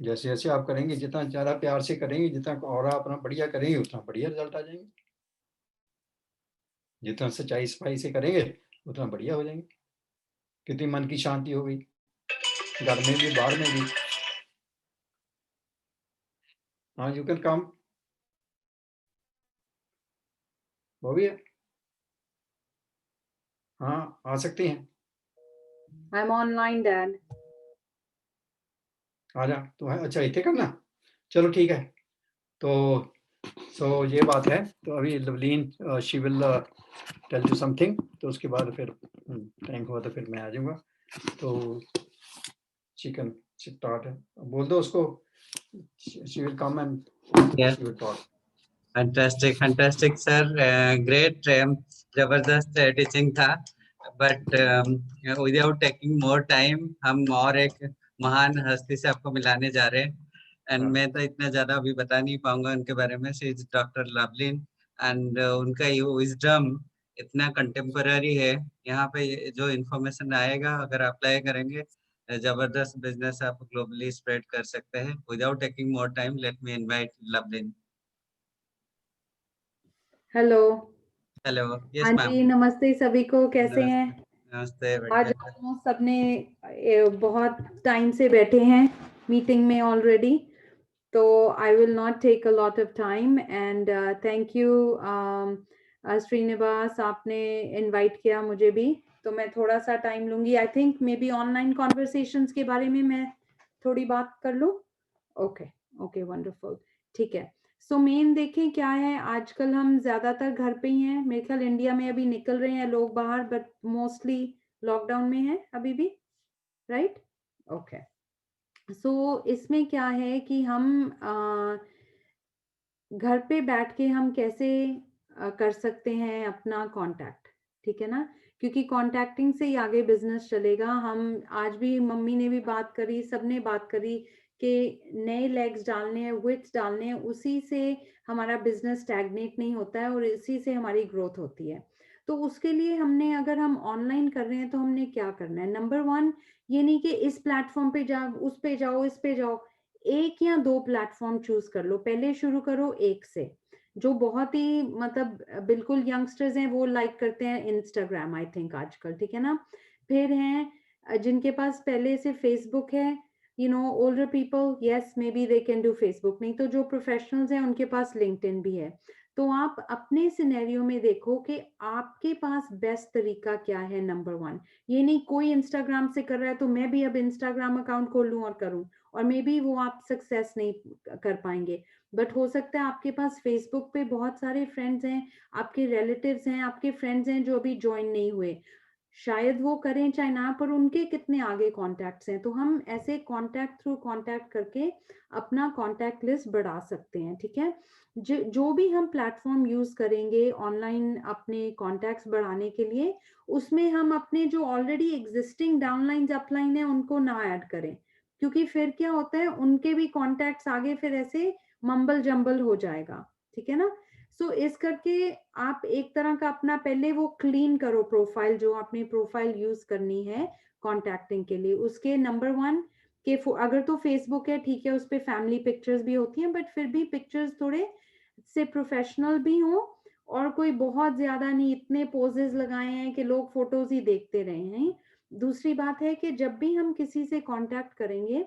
A: जैसे जैसे आप करेंगे, जितना ज़्यादा प्यार से करेंगे, जितना और अपना बढ़िया करेंगे, उतना बढ़िया रिजल्ट आ जाएंगे। जितना सच्चाई सफाई से करेंगे, उतना बढ़िया हो जाएंगे। कितनी मन की शांति होगी, घर में भी बाहर में भी। हाँ, यू कैन कम, वो भी है, हाँ आ सकते हैं।
B: I'm online, Dad.
A: आ जा तो है, अच्छा इतने करना, चलो ठीक है। तो सो ये बात है, तो अभी Lovleen she will tell you something, तो उसके बाद फिर टाइम हुआ तो फिर मैं आ जाऊंगा, तो चिकन स्टार्ट है, बोल दो उसको, she will come and she will talk.
C: Fantastic sir, great, जबरदस्त टीचिंग था, but without taking more time हम और एक महान हस्ती से आपको मिलाने जा रहे हैं, एंड मैं तो इतना ज्यादा अभी बता नहीं पाऊंगा उनके बारे में। She is doctor Lovleen, and उनका ये विजडम इतना कंटेम्पररी है। यहाँ पे जो इन्फॉर्मेशन आएगा, अगर अप्लाई करेंगे, जबरदस्त बिजनेस आप ग्लोबली स्प्रेड कर सकते हैं। Without taking more time, let me invite Lovleen.
B: Hello.
C: Hello, yes
B: हाँ
C: मैम।
B: जी, नमस्ते सभी को, कैसे हैं?
C: नमस्ते,
B: आज
C: बढ़िया।
B: ऑलमोस्ट सबने बहुत टाइम से बैठे हैं मीटिंग में ऑलरेडी, तो I will not take a lot of time, and thank you Srinivas, आपने इनवाइट किया मुझे भी, तो मैं थोड़ा सा टाइम लूंगी। I think may be online conversations के बारे में मैं थोड़ी बात कर लूँ। ओके ओके, वंडरफुल, ठीक है। सो मेन देखें क्या है, आजकल हम ज्यादातर घर पे ही हैं, मेरे ख्याल इंडिया में अभी निकल रहे हैं लोग बाहर, बट मोस्टली लॉकडाउन में है अभी भी, राइट? ओके। सो इसमें क्या है कि हम घर पे बैठ के हम कैसे कर सकते हैं अपना कांटेक्ट, ठीक है ना, क्योंकि कांटेक्टिंग से ही आगे बिजनेस चलेगा। हम आज भी, मम्मी ने भी बात करी, सबने बात करी कि नए लेग्स डालने हैं, विड्थ डालने हैं, उसी से हमारा बिजनेस स्टैग्नेट नहीं होता है और इसी से हमारी ग्रोथ होती है। तो उसके लिए हमने, अगर हम ऑनलाइन कर रहे हैं तो हमने क्या करना है, नंबर वन, ये नहीं कि इस प्लेटफॉर्म पे जाओ, उस पे जाओ, इस पे जाओ, एक या दो प्लेटफॉर्म चूज कर लो, पहले शुरू करो एक से। जो बहुत ही मतलब बिल्कुल यंगस्टर्स हैं वो लाइक करते हैं इंस्टाग्राम, आई थिंक आजकल, ठीक है ना। फिर हैं जिनके पास पहले से फेसबुक है, you know, older people, yes may be they can do Facebook, नहीं तो जो प्रोफेशनल्स हैं उनके पास लिंक्डइन भी है। तो आप अपने सिनेरियो में देखो कि आपके पास बेस्ट तरीका क्या है, नंबर वन। ये नहीं कोई इंस्टाग्राम से कर रहा है तो मैं भी अब इंस्टाग्राम अकाउंट खोल लूं और करूं, और मे बी वो आप सक्सेस नहीं कर पाएंगे। बट हो सकता है आपके पास फेसबुक पे बहुत सारे फ्रेंड्स हैं, आपके रिलेटिव्स हैं, आपके फ्रेंड्स हैं जो अभी ज्वाइन नहीं हुए। शायद वो करें चाहे ना, पर उनके कितने आगे कॉन्टैक्ट्स हैं, तो हम ऐसे कॉन्टैक्ट थ्रू कॉन्टैक्ट करके अपना कॉन्टैक्ट लिस्ट बढ़ा सकते हैं, ठीक है। जो भी हम प्लेटफॉर्म यूज करेंगे ऑनलाइन अपने कॉन्टैक्ट्स बढ़ाने के लिए, उसमें हम अपने जो ऑलरेडी एग्जिस्टिंग डाउनलाइन अपलाइन है उनको ना ऐड करें, क्योंकि फिर क्या होता है उनके भी कॉन्टैक्ट्स आगे फिर ऐसे मम्बल जम्बल हो जाएगा, ठीक है ना। सो इस करके आप एक तरह का अपना पहले वो क्लीन करो प्रोफाइल, जो आपने प्रोफाइल यूज करनी है कॉन्टैक्टिंग के लिए, उसके नंबर 1 के अगर तो फेसबुक है ठीक है, उस पर फैमिली पिक्चर्स भी होती हैं, बट फिर भी पिक्चर्स थोड़े से प्रोफेशनल भी हो, और कोई बहुत ज्यादा नहीं इतने पोजेस लगाए हैं कि लोग फोटोज ही देखते रहे हैं। दूसरी बात है कि जब भी हम किसी से कांटेक्ट करेंगे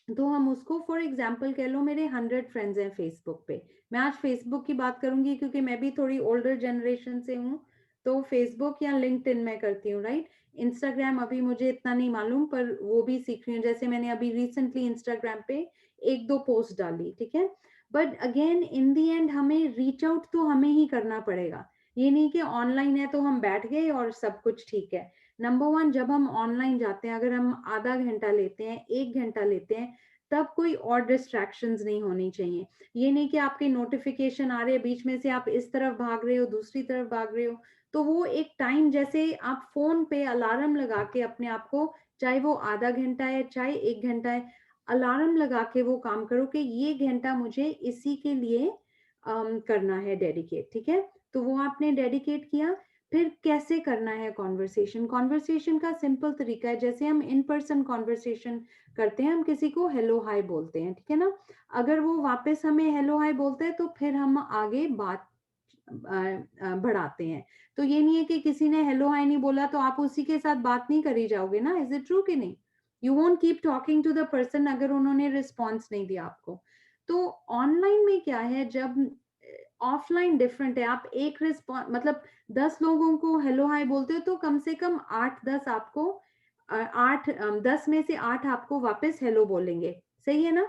B: तो हम उसको, फॉर एग्जांपल कह लो मेरे 100 फ्रेंड्स हैं फेसबुक पे, मैं आज फेसबुक की बात करूंगी क्योंकि मैं भी थोड़ी ओल्डर जनरेशन से हूँ, तो फेसबुक या लिंक्डइन में करती हूँ, राइट। इंस्टाग्राम अभी मुझे इतना नहीं मालूम, पर वो भी सीख रही हूँ, जैसे मैंने अभी रिसेंटली इंस्टाग्राम पे 1-2 पोस्ट डाली, ठीक है। But again in the and हमें रीच आउट तो हमें ही करना पड़ेगा, ये नहीं कि ऑनलाइन है तो हम बैठ गए और सब कुछ ठीक है। नंबर 1, जब हम ऑनलाइन जाते हैं, अगर हम आधा घंटा लेते हैं 1 घंटा लेते हैं, तब कोई और डिस्ट्रैक्शंस नहीं होनी चाहिए। ये नहीं कि आपके नोटिफिकेशन आ रहे हैं बीच में से आप इस तरफ भाग रहे हो दूसरी तरफ भाग रहे हो, तो वो एक टाइम, जैसे आप फोन पे अलार्म लगा के अपने आप को, चाहे वो आधा घंटा है चाहे 1 घंटा है, अलार्म लगा के वो काम करो कि ये घंटा मुझे इसी के लिए करना है डेडिकेट, ठीक है। तो वो आपने डेडिकेट किया। फिर कैसे करना है कॉन्वर्सेशन, कॉन्वर्सेशन का सिंपल तरीका है, जैसे हम इन पर्सन कॉन्वर्सेशन करते हैं, हम किसी को हेलो हाय बोलते हैं, ठीक है ना। अगर वो वापस हमें हेलो हाय बोलता है तो फिर हम आगे बात बढ़ाते हैं। तो ये नहीं है कि किसी ने हेलो हाय नहीं बोला तो आप उसी के साथ बात नहीं करी जाओगे ना, इज इट ट्रू कि नहीं। You won't keep talking to the person अगर उन्होंने रिस्पॉन्स नहीं दिया आपको। तो ऑनलाइन में क्या है, जब ऑफलाइन डिफरेंट है, आप एक रिस्पॉन्स मतलब 10 लोगों को हेलो हाय बोलते हो तो कम से कम 8-10 आपको 10 में से 8 आपको वापस हेलो बोलेंगे, सही है ना।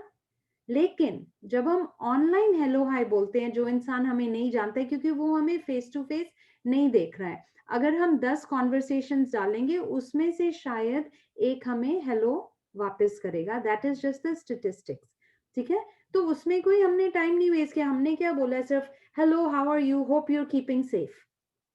B: लेकिन जब हम ऑनलाइन हेलो हाय बोलते हैं, जो इंसान हमें नहीं जानता है क्योंकि वो हमें फेस टू फेस नहीं देख रहा है, अगर हम 10 कॉन्वर्सेशंस डालेंगे उसमें से शायद एक हमें हेलो वापस करेगा, that is just the statistics, ठीक है। तो उसमें कोई हमने टाइम नहीं वेस्ट किया, हमने क्या बोला है, सिर्फ hello how are you hope you are keeping safe,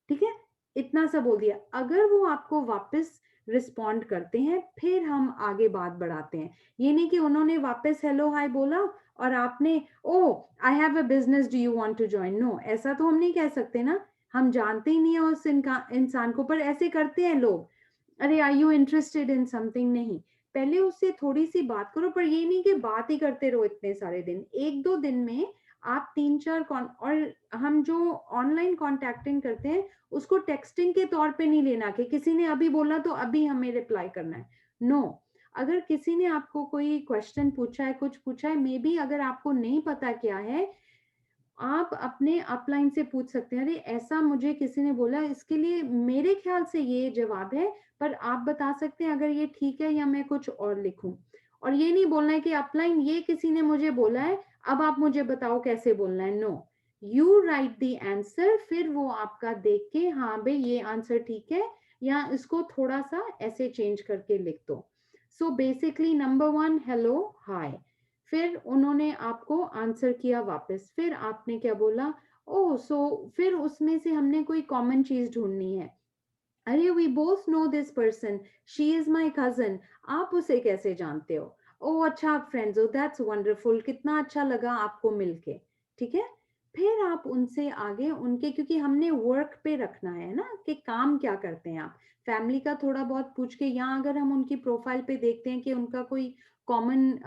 B: ठीक है, इतना सा बोल दिया। अगर वो आपको वापस रिस्पॉन्ड करते हैं फिर हम आगे बात बढ़ाते हैं। ये नहीं कि उन्होंने वापस हेलो हाय बोला और आपने oh I have a business do you want to join, no, ऐसा तो हम नहीं कह सकते ना, हम जानते ही नहीं है उस इंसान को, पर ऐसे करते हैं लोग, अरे are you interested in something, नहीं, पहले उससे थोड़ी सी बात करो, पर ये नहीं कि बात ही करते रहो इतने सारे दिन, 1-2 दिन में आप 3-4 और हम जो ऑनलाइन कॉन्टैक्टिंग करते हैं उसको टेक्सटिंग के तौर पे नहीं लेना कि किसी ने अभी बोला तो अभी हमें रिप्लाई करना है, नो। अगर किसी ने आपको कोई क्वेश्चन पूछा है, कुछ पूछा है, मे बी अगर आपको नहीं पता क्या है, आप अपने अपलाइन से पूछ सकते हैं, अरे ऐसा मुझे किसी ने बोला, इसके लिए मेरे ख्याल से ये जवाब है, पर आप बता सकते हैं अगर ये ठीक है या मैं कुछ और लिखूं। और ये नहीं बोलना है कि अपलाइन ये किसी ने मुझे बोला है अब आप मुझे बताओ कैसे बोलना है, no, you write the answer, फिर वो आपका देख के हाँ भाई ये आंसर ठीक है या इसको थोड़ा सा ऐसे चेंज करके लिख दो। So basically number 1 hello hi, फिर उन्होंने आपको आंसर किया वापस, फिर आपने क्या बोला, ओह सो, फिर उसमें से हमने कोई कॉमन चीज ढूंढनी है, अरे we both know this person, she is my cousin, आप उसे कैसे जानते हो, ओह अच्छा आप फ्रेंड्स हो, दैट्स वंडरफुल, कितना अच्छा लगा आपको मिलके, ठीक है। फिर आप उनसे आगे उनके, क्योंकि हमने वर्क पे रखना है ना कि काम क्या करते हैं आप, फैमिली का थोड़ा बहुत पूछ के, यहाँ अगर हम उनकी प्रोफाइल पे देखते हैं कि उनका कोई कॉमन,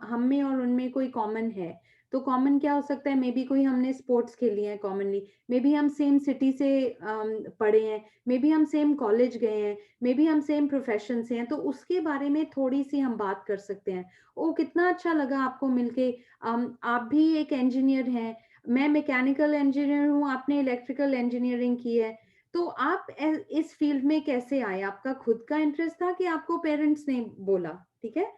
B: हम में और उनमें कोई कॉमन है, तो कॉमन क्या हो सकता है, मे बी कोई हमने स्पोर्ट्स खेली है कॉमनली, मे बी हम सेम सिटी से पढ़े हैं, मे बी हम सेम कॉलेज गए हैं, मे बी हम सेम प्रोफेशन से हैं, तो उसके बारे में थोड़ी सी हम बात कर सकते हैं, ओ कितना अच्छा लगा आपको मिलके, आप भी एक इंजीनियर हैं, मैं मैकेनिकल इंजीनियर हूँ, आपने इलेक्ट्रिकल इंजीनियरिंग की है, तो आप इस फील्ड में कैसे आए, आपका खुद का इंटरेस्ट था कि आपको पेरेंट्स ने बोला, ठीक है।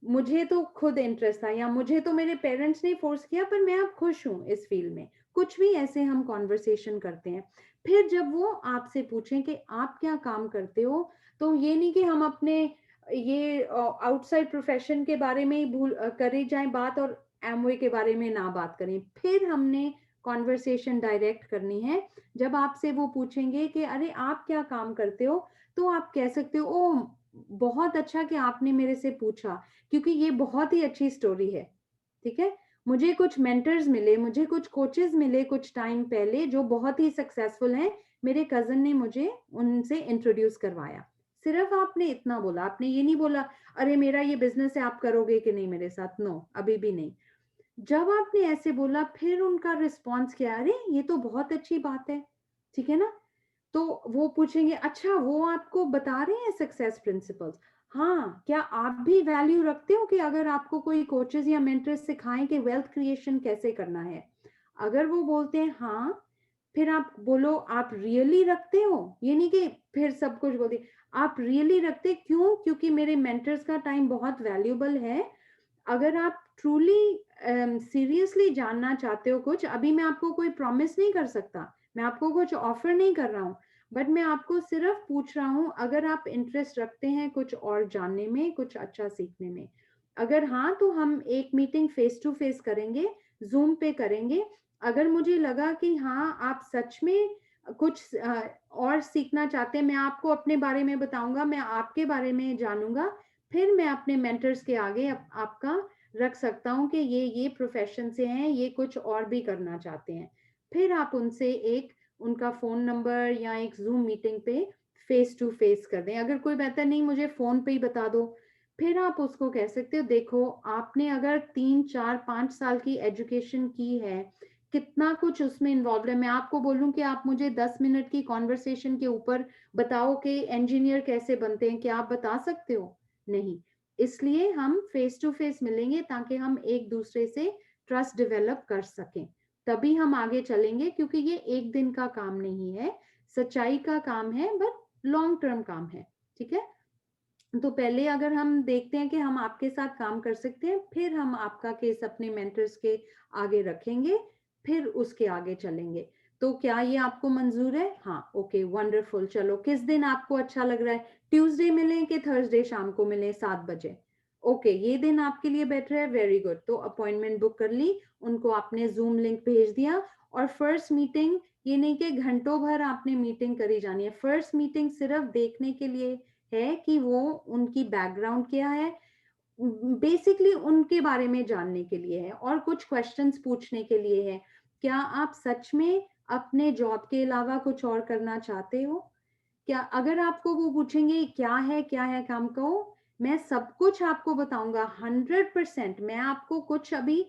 B: मुझे तो खुद इंटरेस्ट था या मुझे तो मेरे पेरेंट्स ने फोर्स किया, पर मैं अब खुश हूँ इस फील्ड में, कुछ भी ऐसे हम कॉन्वर्सेशन करते हैं। फिर जब वो आपसे पूछें कि आप क्या काम करते हो, तो ये नहीं कि हम अपने ये आउटसाइड प्रोफेशन के बारे में ही करे जाएं बात और एमवे के बारे में ना बात करें। फिर हमने कॉन्वर्सेशन डायरेक्ट करनी है। जब आपसे वो पूछेंगे कि अरे आप क्या काम करते हो, तो आप कह सकते हो ओ बहुत अच्छा कि आपने मेरे से पूछा, क्योंकि ये बहुत ही अच्छी स्टोरी है। ठीक है, मुझे कुछ मेंटर्स मिले, मुझे कुछ कोचेस मिले कुछ टाइम पहले जो बहुत ही सक्सेसफुल हैं, मेरे कजन ने मुझे उनसे इंट्रोड्यूस करवाया। सिर्फ आपने इतना बोला, आपने ये नहीं बोला अरे मेरा ये बिजनेस है आप करोगे कि नहीं मेरे साथ, नो अभी भी नहीं। जब आपने ऐसे बोला फिर उनका रिस्पॉन्स क्या, अरे ये तो बहुत अच्छी बात है, ठीक है ना। तो वो पूछेंगे अच्छा वो आपको बता रहे हैं सक्सेस प्रिंसिपल्स, हाँ क्या आप भी वैल्यू रखते हो कि अगर आपको कोई कोचेस या मेंटर्स सिखाएं कि वेल्थ क्रिएशन कैसे करना है। अगर वो बोलते हैं हाँ, फिर आप बोलो आप रियली रखते हो, ये नहीं कि फिर सब कुछ बोल दिए, आप रियली रखते क्यों, क्योंकि मेरे मेंटर्स का टाइम बहुत वैल्यूबल है। अगर आप ट्रूली सीरियसली जानना चाहते हो कुछ, अभी मैं आपको कोई प्रॉमिस नहीं कर सकता, मैं आपको कुछ ऑफर नहीं कर रहा हूँ, बट मैं आपको सिर्फ पूछ रहा हूँ अगर आप इंटरेस्ट रखते हैं कुछ और जानने में, कुछ अच्छा सीखने में। अगर हाँ तो हम एक मीटिंग फेस टू फेस करेंगे, जूम पे करेंगे। अगर मुझे लगा कि हाँ आप सच में कुछ और सीखना चाहते हैं, मैं आपको अपने बारे में बताऊंगा, मैं आपके बारे में जानूंगा, फिर मैं अपने मेंटर्स के आगे आपका रख सकता हूँ कि ये प्रोफेशन से हैं, ये कुछ और भी करना चाहते हैं। फिर आप उनसे एक उनका फोन नंबर या एक जूम मीटिंग पे फेस टू फेस कर दें। अगर कोई बेहतर नहीं मुझे फोन पे ही बता दो, फिर आप उसको कह सकते हो देखो आपने अगर 3 4 5 साल की एजुकेशन की है, कितना कुछ उसमें इन्वॉल्व है। मैं आपको बोलूं कि आप मुझे 10 मिनट की कॉन्वर्सेशन के ऊपर बताओ कि इंजीनियर कैसे बनते हैं, क्या आप बता सकते हो? नहीं। इसलिए हम फेस टू फेस मिलेंगे ताकि हम एक दूसरे से ट्रस्ट डेवलप कर सकें, तभी हम आगे चलेंगे, क्योंकि ये एक दिन का काम नहीं है, सच्चाई का काम है, बट लॉन्ग टर्म काम है। ठीक है, तो पहले अगर हम देखते हैं कि हम आपके साथ काम कर सकते हैं, फिर हम आपका केस अपने मेंटर्स के आगे रखेंगे, फिर उसके आगे चलेंगे। तो क्या ये आपको मंजूर है? हाँ, ओके, वंडरफुल। चलो किस दिन आपको अच्छा लग रहा है, ट्यूसडे मिलें कि थर्सडे शाम को मिलें 7 बजे? ओके, ये दिन आपके लिए बेटर है, वेरी गुड। तो अपॉइंटमेंट बुक कर ली, उनको आपने जूम लिंक भेज दिया, और फर्स्ट मीटिंग ये नहीं कि घंटों भर आपने मीटिंग करी जानी है, फर्स्ट मीटिंग सिर्फ देखने के लिए है कि वो उनकी बैकग्राउंड क्या है, बेसिकली उनके बारे में जानने के लिए है, और कुछ क्वेश्चंस पूछने के लिए है। क्या आप सच में अपने जॉब के अलावा कुछ और करना चाहते हो? क्या अगर आपको वो पूछेंगे क्या है काम कहो, मैं सब कुछ आपको बताऊंगा 100%। मैं आपको कुछ अभी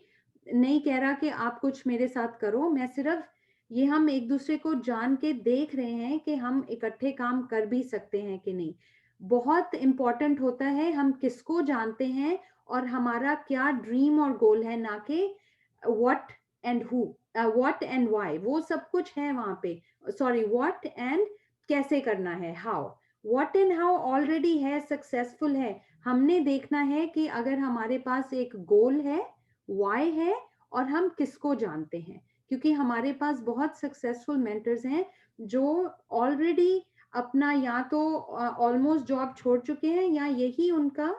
B: नहीं कह रहा कि आप कुछ मेरे साथ करो, मैं सिर्फ ये हम एक दूसरे को जान के देख रहे हैं कि हम इकट्ठे काम कर भी सकते हैं कि नहीं। बहुत इंपॉर्टेंट होता है हम किसको जानते हैं और हमारा क्या ड्रीम और गोल है, ना कि what and who, what and why, वो सब कुछ है वहां पे। सॉरी, व्हाट एंड कैसे करना है, how. What and how already है, सक्सेसफुल है। हमने देखना है कि अगर हमारे पास एक गोल है, व्हाई है, और हम किसको जानते हैं, क्योंकि हमारे पास बहुत सक्सेसफुल मेंटर्स हैं जो ऑलरेडी अपना या तो ऑलमोस्ट जॉब छोड़ चुके हैं या यही उनका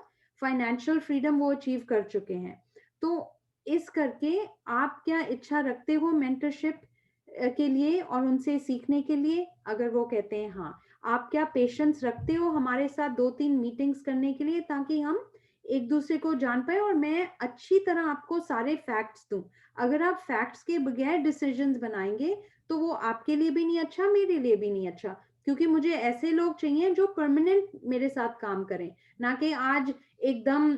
B: फाइनेंशियल फ्रीडम वो अचीव कर चुके हैं। तो इस करके आप क्या इच्छा रखते हो मेंटरशिप के लिए और उनसे सीखने के लिए? अगर वो कहते हैं हाँ, आप क्या पेशेंस रखते हो हमारे साथ 2 3 मीटिंग्स करने के लिए, ताकि हम एक दूसरे को जान पाए और मैं अच्छी तरह आपको सारे फैक्ट्स दूं। अगर आप फैक्ट्स के बगैर डिसीजंस बनाएंगे तो वो आपके लिए भी नहीं अच्छा, मेरे लिए भी नहीं अच्छा, क्योंकि मुझे ऐसे लोग चाहिए जो परमानेंट मेरे साथ काम करें, ना कि आज एकदम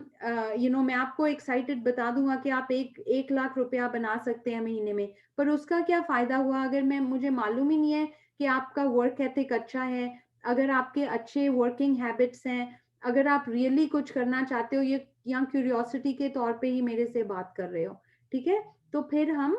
B: मैं आपको एक्साइटेड बता दूंगा कि आप 1 लाख रुपया बना सकते हैं महीने में, पर उसका क्या फायदा हुआ अगर मैं मुझे मालूम ही नहीं है कि आपका वर्क एथिक अच्छा है, अगर आपके अच्छे वर्किंग हैबिट्स हैं, अगर आप रियली कुछ करना चाहते हो, ये या क्यूरियोसिटी के तौर पे ही मेरे से बात कर रहे हो। ठीक है, तो फिर हम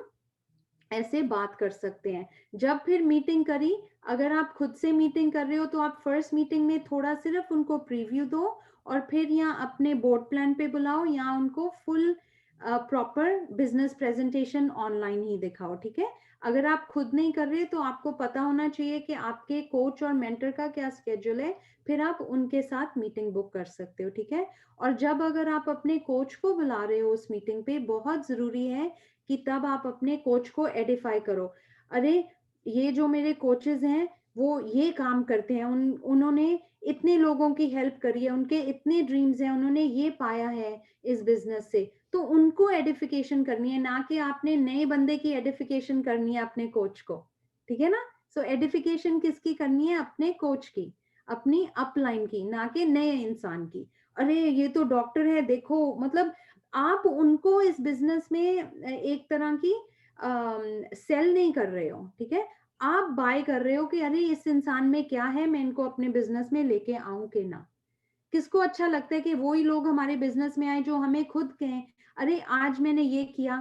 B: ऐसे बात कर सकते हैं। जब फिर मीटिंग करी, अगर आप खुद से मीटिंग कर रहे हो तो आप फर्स्ट मीटिंग में थोड़ा सिर्फ उनको प्रीव्यू दो, और फिर या अपने बोर्ड प्लान पे बुलाओ या उनको full proper business presentation online ही दिखाओ। ठीक है, अगर आप खुद नहीं कर रहे तो आपको पता होना चाहिए कि आपके कोच और मेंटर का क्या स्केड्यूल है, फिर आप उनके साथ मीटिंग बुक कर सकते हो, ठीक है। और जब अगर आप अपने कोच को बुला रहे हो उस मीटिंग पे, बहुत जरूरी है कि तब आप अपने कोच को एडिफाई करो। अरे ये जो मेरे कोचेस हैं वो ये काम करते हैं, उन्होंने इतने लोगों की हेल्प करी है, उनके इतने ड्रीम्स हैं, उन्होंने ये पाया है इस बिजनेस से, तो उनको एडिफिकेशन करनी है, ना कि आपने नए बंदे की एडिफिकेशन करनी है अपने कोच को, ठीक है ना। सो एडिफिकेशन किसकी करनी है? अपने कोच की, अपनी अपलाइन की, ना कि नए इंसान की। अरे ये तो डॉक्टर है देखो, मतलब आप उनको इस बिजनेस में एक तरह की सेल नहीं कर रहे हो, ठीक है। आप बाय कर रहे हो कि अरे इस इंसान में क्या है, मैं इनको अपने बिजनेस में लेके आऊं कि ना। किसको अच्छा लगता है कि वही लोग हमारे बिजनेस में आए जो हमें खुद कहें अरे आज मैंने ये किया,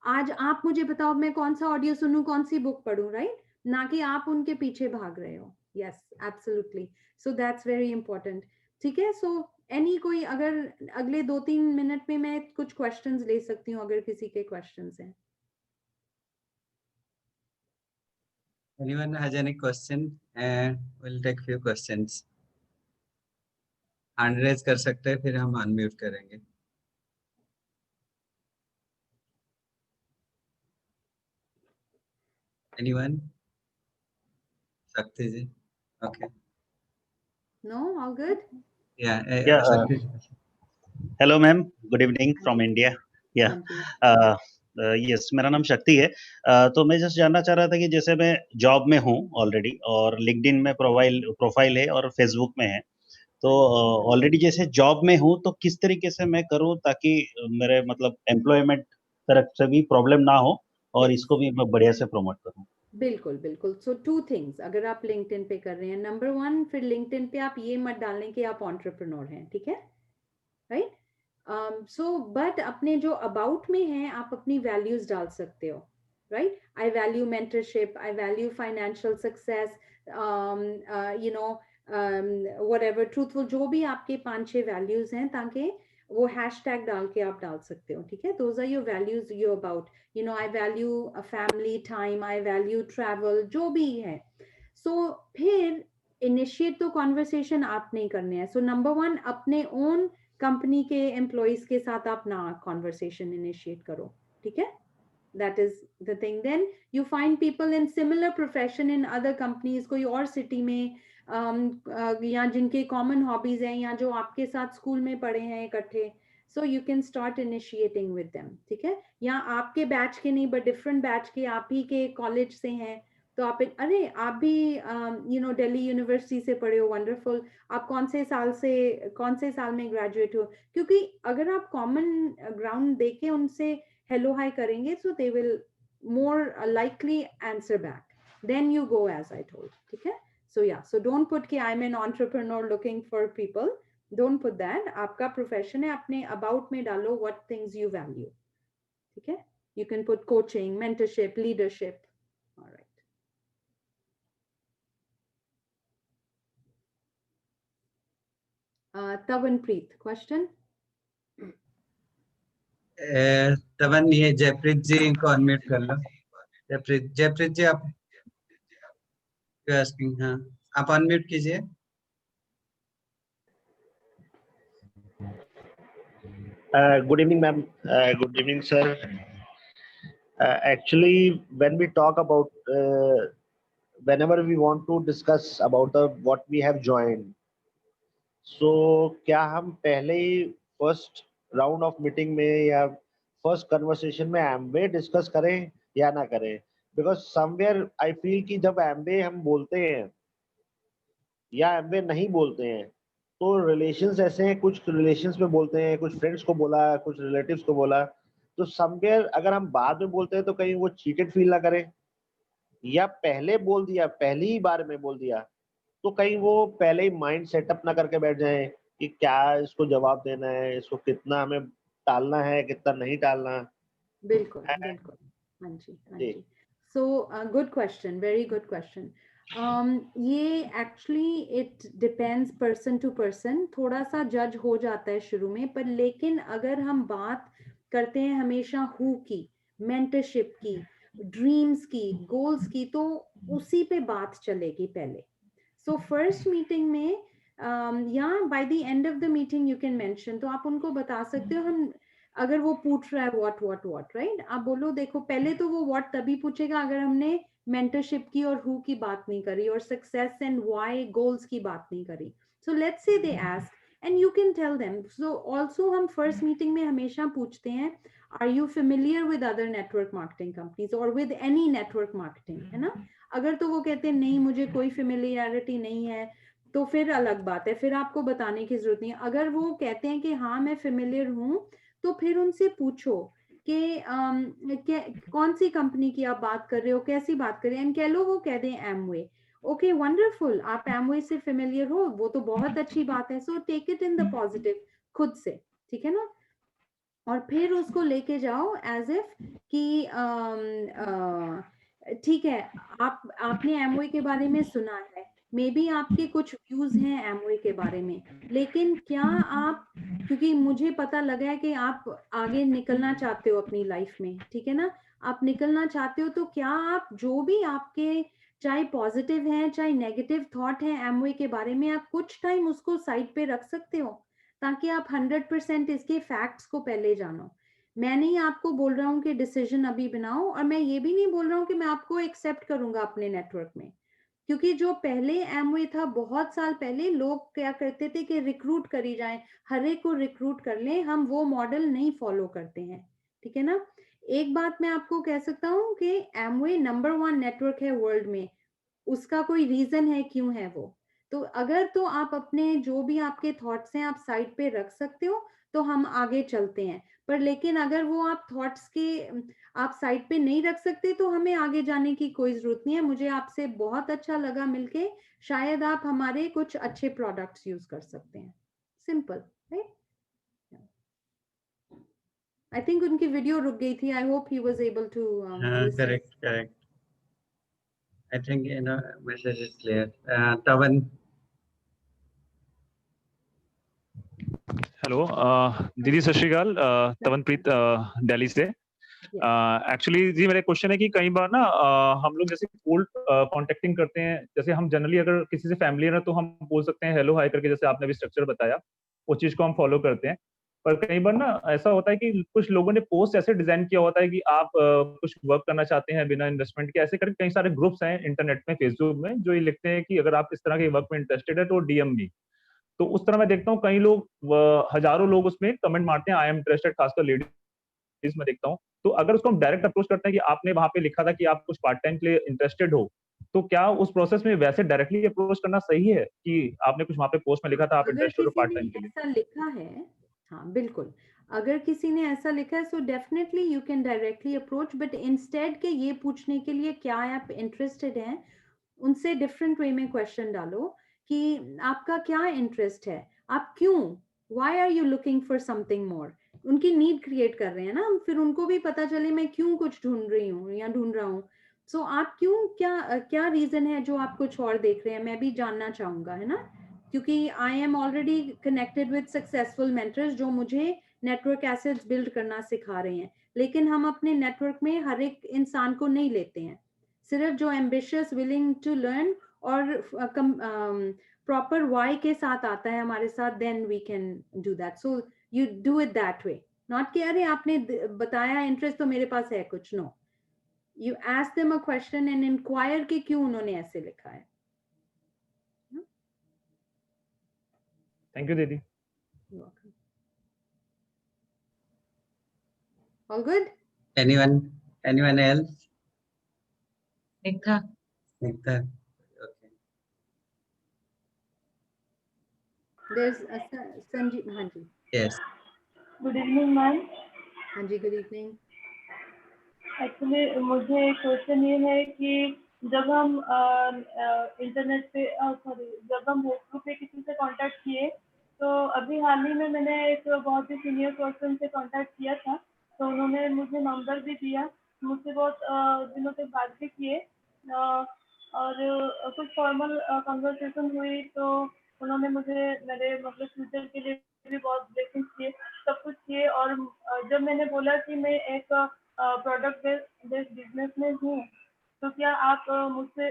B: आज आप मुझे बताओ मैं कौन सा ऑडियो सुनूं, कौन सी बुक पढूं, राइट। ना कि आप उनके पीछे भाग रहे हो। Yes absolutely, so that's very important, ठीक है। सो एनी कोई अगर अगले 2-3 मिनट में मैं कुछ क्वेश्चंस ले सकती हूँ अगर किसी के क्वेश्चंस हैं।
C: Anyone has any question? We'll take few questions. Hand raise कर सकते हैं, फिर हम अनम्यूट करेंगे। Anyone? शक्ति जी, okay.
B: No, all good?
C: Yeah,
D: Yeah.
C: शक्ति।
D: Hello, ma'am. Good evening from India. Yeah.
B: हाँ जी।
D: यस, मेरा नाम शक्ति है। तो मैं जस्ट जानना चाह रहा था कि जैसे मैं जॉब में हूँ ऑलरेडी, और लिंक्डइन में प्रोफाइल है और फेसबुक में है, तो ऑलरेडी जैसे जॉब में हूँ तो किस तरीके से मैं करूँ ताकि मेरे मतलब एम्प्लॉयमेंट तरफ से भी प्रॉब्लम ना हो और इसको भी मैं बढ़िया से प्रमोट करूँ।
B: बिल्कुल बिल्कुल। सो 2 थिंग्स, अगर आप लिंक्डइन पे कर रहे हैं, नंबर 1 फिर लिंक्डइन पे आप ये मत डालने कि आप एंटरप्रेन्योर हैं, ठीक है, राइट। सो बट अपने जो अबाउट में है आप अपनी वैल्यूज डाल सकते हो, right. I value mentorship, I value financial success, you know whatever, truthful, जो भी आपके 5-6 वैल्यूज हैं, ताकि वो हैशटैग डाल के आप डाल सकते हो, ठीक है। Those are your values, your about, you know, I value family time, I value travel, जो भी है। सो फिर इनिशिएट तो कॉन्वर्सेशन आप नहीं करने हैं। सो नंबर 1 अपने ओन कंपनी के एम्प्लॉइज के साथ आप ना कॉन्वर्सेशन इनिशिएट करो, ठीक है। that is the thing. Then you find people in similar profession in other companies, कोई और सिटी में या जिनके कॉमन हॉबीज हैं या जो आपके साथ स्कूल में पढ़े हैं इकट्ठे, so you can start initiating with them, ठीक है। या आपके बैच के नहीं बट डिफरेंट बैच के, आप ही के कॉलेज से हैं, तो आप अरे आप भी यू नो दिल्ली यूनिवर्सिटी से पढ़े हो, वंडरफुल, आप कौन से साल में ग्रेजुएट हो, क्योंकि अगर आप कॉमन ग्राउंड देके उनसे hello hi करेंगे, so they will more likely answer back, then you go as I told, ठीक है। So yeah, so don't put कि I'm an entrepreneur looking for people, don't put that, आपका profession है, अपने about में डालो what things you value, ठीक है। You can put coaching, mentorship, leadership, all right. Tavanpreet, question?
C: तवन, ये जयप्रीत जी को अनम्यूट कर लो। जयप्रीत जी आप आस्किंग, हाँ आप अनम्यूट कीजिए।
E: Good evening, ma'am. Good evening, sir. Actually, when we talk about, whenever we want to discuss about what we have joined, so क्या हम पहले ही फर्स्ट राउंड ऑफ मीटिंग में या फर्स्ट कन्वर्सेशन में एमवे डिस्कस करें या ना करें? बिकॉज समवेयर आई फील कि जब एमवे हम बोलते हैं या एमवे नहीं बोलते हैं तो रिलेशंस ऐसे हैं, कुछ रिलेशंस में बोलते हैं, कुछ फ्रेंड्स को बोला, कुछ रिलेटिव्स को बोला, तो समवेयर अगर हम बाद में बोलते हैं तो कहीं वो चीटेड फील ना करें, या पहले बोल दिया, पहली ही बार में बोल दिया तो कहीं वो पहले ही माइंड सेटअप ना करके बैठ जाए कि क्या इसको जवाब देना है, इसको कितना हमें टालना है, कितना नहीं टालना।
B: बिल्कुल बिल्कुल, हाँ जी हाँ जी। So good question, very good question. ये actually it depends person to person, थोड़ा सा जज हो जाता है शुरू में, पर लेकिन अगर हम बात करते हैं हमेशा हु की, मेंटरशिप की, ड्रीम्स की, गोल्स की, तो उसी पे बात चलेगी पहले. सो फर्स्ट मीटिंग में या by the end of the meeting you can mention, तो आप उनको बता सकते हो, हम अगर वो पूछ रहा है व्हाट राइट, आप बोलो देखो पहले तो वो व्हाट तभी पूछेगा अगर हमने मेंटरशिप की और हु की बात नहीं करी और सक्सेस एंड व्हाई गोल्स की बात नहीं करी. So let's say they ask and you can tell them. So also हम फर्स्ट मीटिंग में हमेशा पूछते हैं, are you familiar with other network marketing companies और विद एनी नेटवर्क मार्केटिंग, है ना. अगर तो वो कहते हैं नहीं मुझे कोई फेमिलियरिटी नहीं है, तो फिर अलग बात है, फिर आपको बताने की जरूरत नहीं है. अगर वो कहते हैं कि हाँ मैं फेमिलियर हूँ, तो फिर उनसे पूछो कि कौन सी कंपनी की आप बात कर रहे हो, कैसी बात कर रहे हैं, कह लो वो कह दें एमवे. ओके वंडरफुल, आप एमवे से फेमिलियर हो, वो तो बहुत अच्छी बात है. So take it in the positive खुद से, ठीक है ना. और फिर उसको लेके जाओ एज इफ कि ठीक है, आपने एमवे के बारे में सुना है, मे बी आपके कुछ व्यूज हैं एमवे के बारे में, लेकिन क्या आप, क्योंकि मुझे पता लगा है कि आप आगे निकलना चाहते हो अपनी लाइफ में, ठीक है ना, आप निकलना चाहते हो, तो क्या आप जो भी आपके चाहे पॉजिटिव हैं चाहे नेगेटिव थॉट हैं एमवे के बारे में, आप कुछ टाइम उसको साइड पे रख सकते हो, ताकि आप 100% इसके फैक्ट्स को पहले जानो. मैं नहीं आपको बोल रहा हूँ कि डिसीजन अभी बनाओ, और मैं ये भी नहीं बोल रहा हूँ कि मैं आपको एक्सेप्ट करूंगा अपने नेटवर्क में, क्योंकि जो पहले एमवे था बहुत साल पहले, लोग क्या करते थे कि रिक्रूट करी जाए, हर एक को रिक्रूट कर लें, हम वो मॉडल नहीं फॉलो करते हैं, ठीक है ना. एक बात मैं आपको कह सकता हूँ कि एमवे नंबर 1 नेटवर्क है वर्ल्ड में, उसका कोई रीजन है क्यों है वो. तो अगर तो आप अपने जो भी आपके थॉट्स हैं आप साइड पे रख सकते हो, तो हम आगे चलते हैं. पर लेकिन अगर वो आप थॉट्स के आप साइड पे नहीं रख सकते, तो हमें आगे जाने की कोई जरूरत नहीं है. मुझे आपसे बहुत अच्छा लगा मिलके, शायद आप हमारे कुछ अच्छे प्रोडक्ट्स यूज कर सकते हैं. Simple, right. आई थिंक उनकी वीडियो रुक गई थी. I hope he was able to
C: correct. I think message is clear. Tavan.
F: Hello दीदी, सत श्री अकाल. तवनप्रीत दिल्ली से. एक्चुअली जी मेरा क्वेश्चन है कि कई बार ना हम लोग जैसे कोल्ड कॉन्टेक्टिंग करते हैं, जैसे हम जनरली अगर किसी से फैमिलियर है तो हम बोल सकते हैं हेलो हाय करके, जैसे आपने भी स्ट्रक्चर बताया, वो चीज को हम फॉलो करते हैं. पर कई बार ना ऐसा होता है कि कुछ लोगों ने पोस्ट ऐसे डिजाइन किया होता है कि आप कुछ वर्क करना चाहते हैं बिना इन्वेस्टमेंट के, ऐसे करके कई सारे ग्रुप्स हैं इंटरनेट में, फेसबुक में, जो ये लिखते हैं कि अगर आप इस तरह के वर्क में इंटरेस्टेड है तो डीएम मी. तो उस तरह मैं देखता हूँ कई लोग, हजारों लोग उसमें कमेंट मारते हैं आई एम इंटरेस्टेड, खासकर लेडीज में देखता हूँ. तो अगर उसको हम डायरेक्ट अप्रोच करते हैं कि आपने वहां पे लिखा था कि आप कुछ पार्ट टाइम के लिए इंटरेस्टेड हो, तो क्या उस प्रोसेस में वैसे डायरेक्टली अप्रोच करना सही है कि आपने कुछ वहां पे पोस्ट में लिखा था आप
B: अगर
F: इंटरेस्टेड हो
B: किसी
F: पार्ट
B: ने
F: टाइम के लिए?
B: ऐसा लिखा है, हाँ बिल्कुल, अगर किसी ने ऐसा लिखा है, so definitely you can directly approach, but instead के ये पूछने के लिए क्या आप इंटरेस्टेड हैं, उनसे डिफरेंट वे में क्वेश्चन डालो कि आपका क्या इंटरेस्ट है, आप क्यों, why are you looking for something more. उनकी नीड क्रिएट कर रहे हैं ना हम, फिर उनको भी पता चले मैं क्यों कुछ ढूंढ रही हूँ या ढूंढ रहा हूँ. सो आप क्यों, क्या रीजन है जो आप कुछ और देख रहे हैं, मैं भी जानना चाहूंगा, है ना. क्योंकि I am already connected with successful mentors जो मुझे नेटवर्क एसेट्स बिल्ड करना सिखा रहे हैं, लेकिन हम अपने नेटवर्क में हर एक इंसान को नहीं लेते हैं, सिर्फ जो एम्बिशियस, विलिंग टू लर्न और प्रॉपर वाई के साथ आता है हमारे साथ, then we can do that. So you do it that way, not कि अरे आपने बताया इंटरेस्ट तो मेरे पास है कुछ. No, you ask them a question and inquire कि क्यों उन्होंने ऐसे लिखा है.
F: थैंक यू दीदी.
B: You're welcome. All good?
C: Anyone else?
G: Nikta.
C: Nikta. Okay.
B: There's a Sanjeev. हाँ जी.
C: Yes.
H: Good evening ma'am.
B: हाँ जी, गुड इवनिंग.
H: एक्चुअली मुझे क्वेश्चन ये है कि जब हम इंटरनेट पे जब हम फेसबुक पे किसी से कांटेक्ट किए, तो अभी हाल ही में मैंने एक बहुत ही सीनियर पर्सन से कांटेक्ट किया था, तो उन्होंने मुझे नंबर भी दिया, मुझसे बहुत दिनों तक बात भी किए, और कुछ फॉर्मल कन्वर्सेशन हुई, तो उन्होंने मुझे मेरे मतलब फ्यूचर के लिए भी बहुत ब्लेसिंग्स किए, सब कुछ किए. और जब मैंने बोला कि मैं एक प्रोडक्ट बेस्ड बिजनेस में हूँ, तो क्या आप मुझसे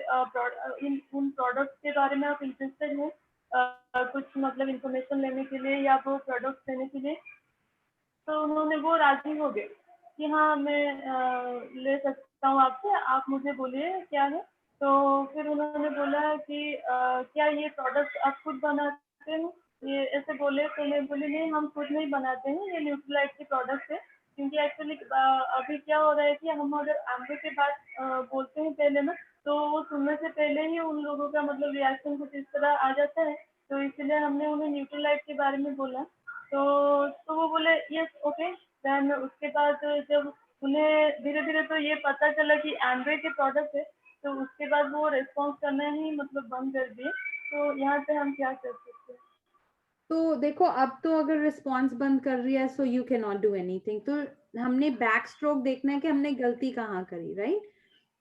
H: उन प्रोडक्ट्स के बारे में आप इंटरेस्टेड हैं कुछ मतलब इंफॉर्मेशन लेने के लिए या वो प्रोडक्ट्स लेने के लिए? तो उन्होंने वो राजी हो गए कि हाँ मैं ले सकता हूँ आपसे, आप मुझे बोलिए क्या है। तो फिर उन्होंने बोला कि क्या ये प्रोडक्ट आप खुद बनाते हैं? ये ऐसे बोले तो मैं बोली नहीं, हम खुद नहीं बनाते हैं, ये न्यूट्रीलाइट के प्रोडक्ट है। क्योंकि एक्चुअली अभी क्या हो रहा है कि हम अगर आंवले के बात बोलते हैं पहले ना, तो वो सुनने से पहले ही उन लोगों का मतलब रिएक्शन कुछ इस तरह आ जाता है, तो इसलिए हमने उन्हें न्यूट्रीलाइट के बारे में बोला। तो वो बोले यस ओके। देन उसके बाद जब उन्हें धीरे धीरे तो ये पता चला कि एम्वे के प्रोडक्ट है, तो उसके बाद वो रिस्पॉन्स करना ही मतलब बंद कर दिए। तो यहाँ पे हम क्या कर सकते हैं?
B: तो देखो, अब तो अगर रिस्पॉन्स बंद कर रही है so you can not do anything. तो हमने बैक स्ट्रोक देखना है कि हमने गलती कहाँ करी, राइट?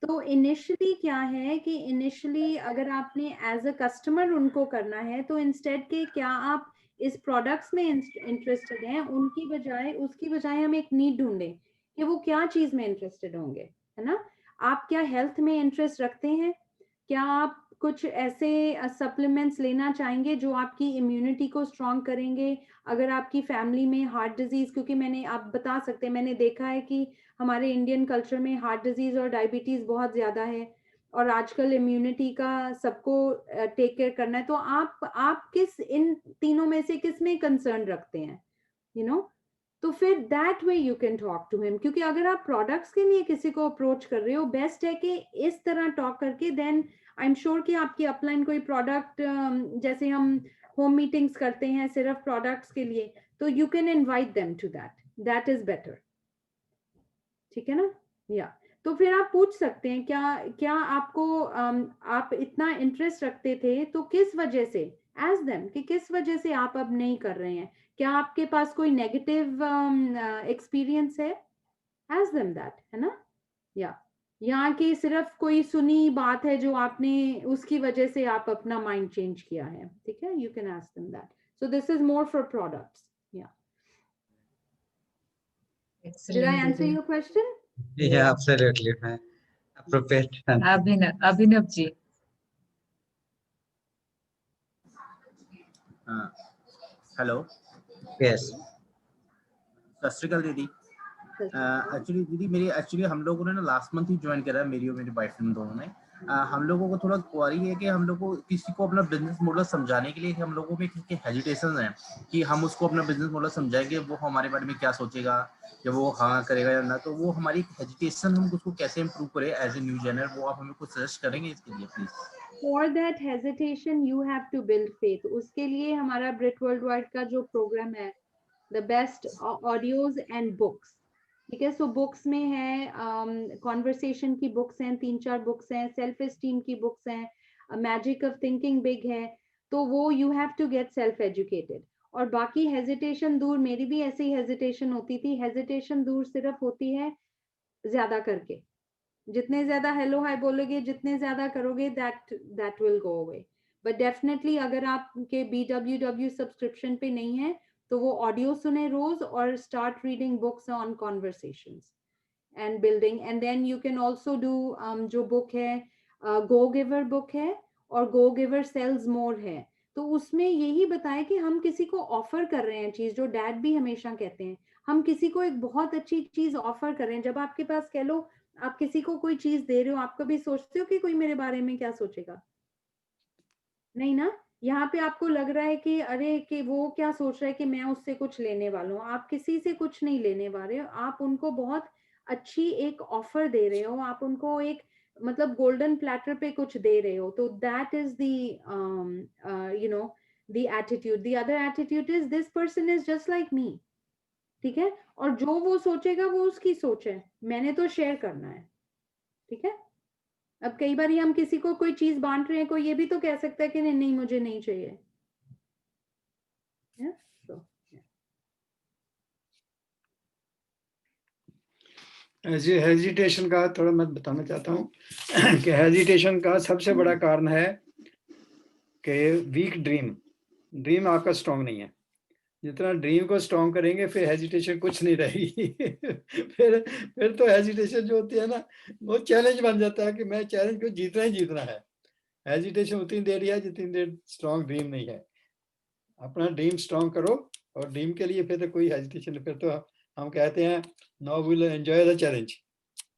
B: तो इनिशियली क्या है कि इनिशियली अगर आपने एज अ कस्टमर उनको करना है, तो इंस्टेड के क्या आप इस प्रोडक्ट्स में इंटरेस्टेड हैं, उनकी बजाय उसकी बजाय हम एक नीड ढूंढें कि वो क्या चीज में इंटरेस्टेड होंगे, है ना? आप क्या हेल्थ में इंटरेस्ट रखते हैं? क्या आप कुछ ऐसे सप्लीमेंट्स लेना चाहेंगे जो आपकी इम्यूनिटी को स्ट्रॉन्ग करेंगे? अगर आपकी फैमिली में हार्ट डिजीज, क्योंकि मैंने, आप बता सकते हैं, मैंने देखा है कि हमारे इंडियन कल्चर में हार्ट डिजीज और डायबिटीज बहुत ज्यादा है, और आजकल इम्यूनिटी का सबको टेक केयर करना है। तो आप किस, इन तीनों में से किस में कंसर्न रखते हैं, यू नो? तो फिर that way you can talk to him. क्योंकि अगर आप प्रोडक्ट्स के लिए किसी को अप्रोच कर रहे हो, बेस्ट है कि इस तरह टॉक करके, देन आई एम श्योर कि आपकी अपलाइन कोई प्रोडक्ट, जैसे हम होम मीटिंग्स करते हैं सिर्फ प्रोडक्ट्स के लिए, तो you can invite them to that is better. ठीक है ना? या तो फिर आप पूछ सकते हैं क्या क्या आपको आप इतना इंटरेस्ट रखते थे, तो किस वजह से, एज देम, कि किस वजह से आप अब नहीं कर रहे हैं? क्या आपके पास कोई नेगेटिव एक्सपीरियंस है? एज देम दैट, है ना? या यहाँ की सिर्फ कोई सुनी बात है जो आपने, उसकी वजह से आप अपना माइंड चेंज किया है। ठीक है, you can ask them that. So this is more for products. या did I answer your question?
C: Yeah, absolutely. Appropriate.
G: Abhinav ji.
I: Hello.
C: Yes.
I: Sat Shri अकाल दीदी। एक्चुअली दीदी मेरी हम लोगों ने ना लास्ट मंथ ही ज्वाइन करा है, मेरी और मेरी वाइफ ने दोनों ने। हम लोगों को थोड़ा क्वारी है कि हम लोग को किसी को अपना बिजनेस मॉडल समझाने के लिए हम लोगों में किसके हेजिटेशन है कि हम उसको अपना बिजनेस मॉडल समझाएंगे, वो हमारे बारे में क्या सोचेगा, या वो हाँ करेगा या ना। तो वो हमारी हेजिटेशन, हम उसको कैसे इम्प्रूव करें एज ए न्यू जनर, वो आप हमें कुछ सजेस्ट करेंगे इसके लिए please?
B: For that hesitation you have to build faith. उसके लिए हमारा ब्रिट वर्ल्ड वाइड का जो प्रोग्राम है, the best audios and books, ठीक है? सो बुक्स में है, कॉन्वर्सेशन की बुक्स हैं, 3-4 बुक्स हैं, सेल्फ एस्टीम की बुक्स हैं, मैजिक ऑफ थिंकिंग बिग है। तो वो you have to get self educated. और बाकी हेजिटेशन दूर, मेरी भी ऐसे ही हेजिटेशन होती थी। हेजिटेशन दूर सिर्फ होती है ज्यादा करके, जितने ज्यादा हेलो हाय बोलोगे, जितने ज्यादा करोगे, that will go away. But definitely अगर आपके BWW सब्सक्रिप्शन पे नहीं है, तो वो ऑडियो सुने रोज, और start reading books on conversations and building. And then you can also do, जो बुक है गो गिवर बुक है, और गो गिवर सेल्स मोर है। तो उसमें यही बताया कि हम किसी को ऑफर कर रहे हैं चीज, जो डैड भी हमेशा कहते हैं, हम किसी को एक बहुत अच्छी चीज ऑफर कर रहे हैं। जब आपके पास, कह लो आप किसी को कोई चीज दे रहे हो, आप कभी सोचते हो कि कोई मेरे बारे में क्या सोचेगा? नहीं ना? यहाँ पे आपको लग रहा है कि अरे, कि वो क्या सोच रहा है कि मैं उससे कुछ लेने वाला हूँ। आप किसी से कुछ नहीं लेने वाले हो, आप उनको बहुत अच्छी एक ऑफर दे रहे हो, आप उनको एक मतलब गोल्डन प्लेटर पे कुछ दे रहे हो। तो that is the you know the attitude. The other attitude is this person is just like me. ठीक है? और जो वो सोचेगा वो उसकी सोच है, मैंने तो शेयर करना है। ठीक है? अब कई बार हम किसी को कोई चीज बांट रहे हैं, कोई ये भी तो कह सकता है कि नहीं नहीं मुझे नहीं चाहिए।
A: हेजिटेशन का थोड़ा मैं बताना चाहता हूँ कि हेजिटेशन का सबसे बड़ा कारण है कि वीक ड्रीम आपका स्ट्रांग नहीं है। जितना ड्रीम को स्ट्रॉन्ग करेंगे फिर हेजिटेशन कुछ नहीं रहेगी। फिर तो हेजिटेशन जो होती है ना, वो चैलेंज बन जाता है कि मैं चैलेंज को जीतना ही जीतना है। हेजिटेशन उतनी देर ही है जितनी देर स्ट्रॉन्ग ड्रीम नहीं है। अपना ड्रीम स्ट्रॉन्ग करो, और ड्रीम के लिए फिर तो कोई हेजिटेशन नहीं। फिर तो हम कहते हैं now will enjoy the challenge.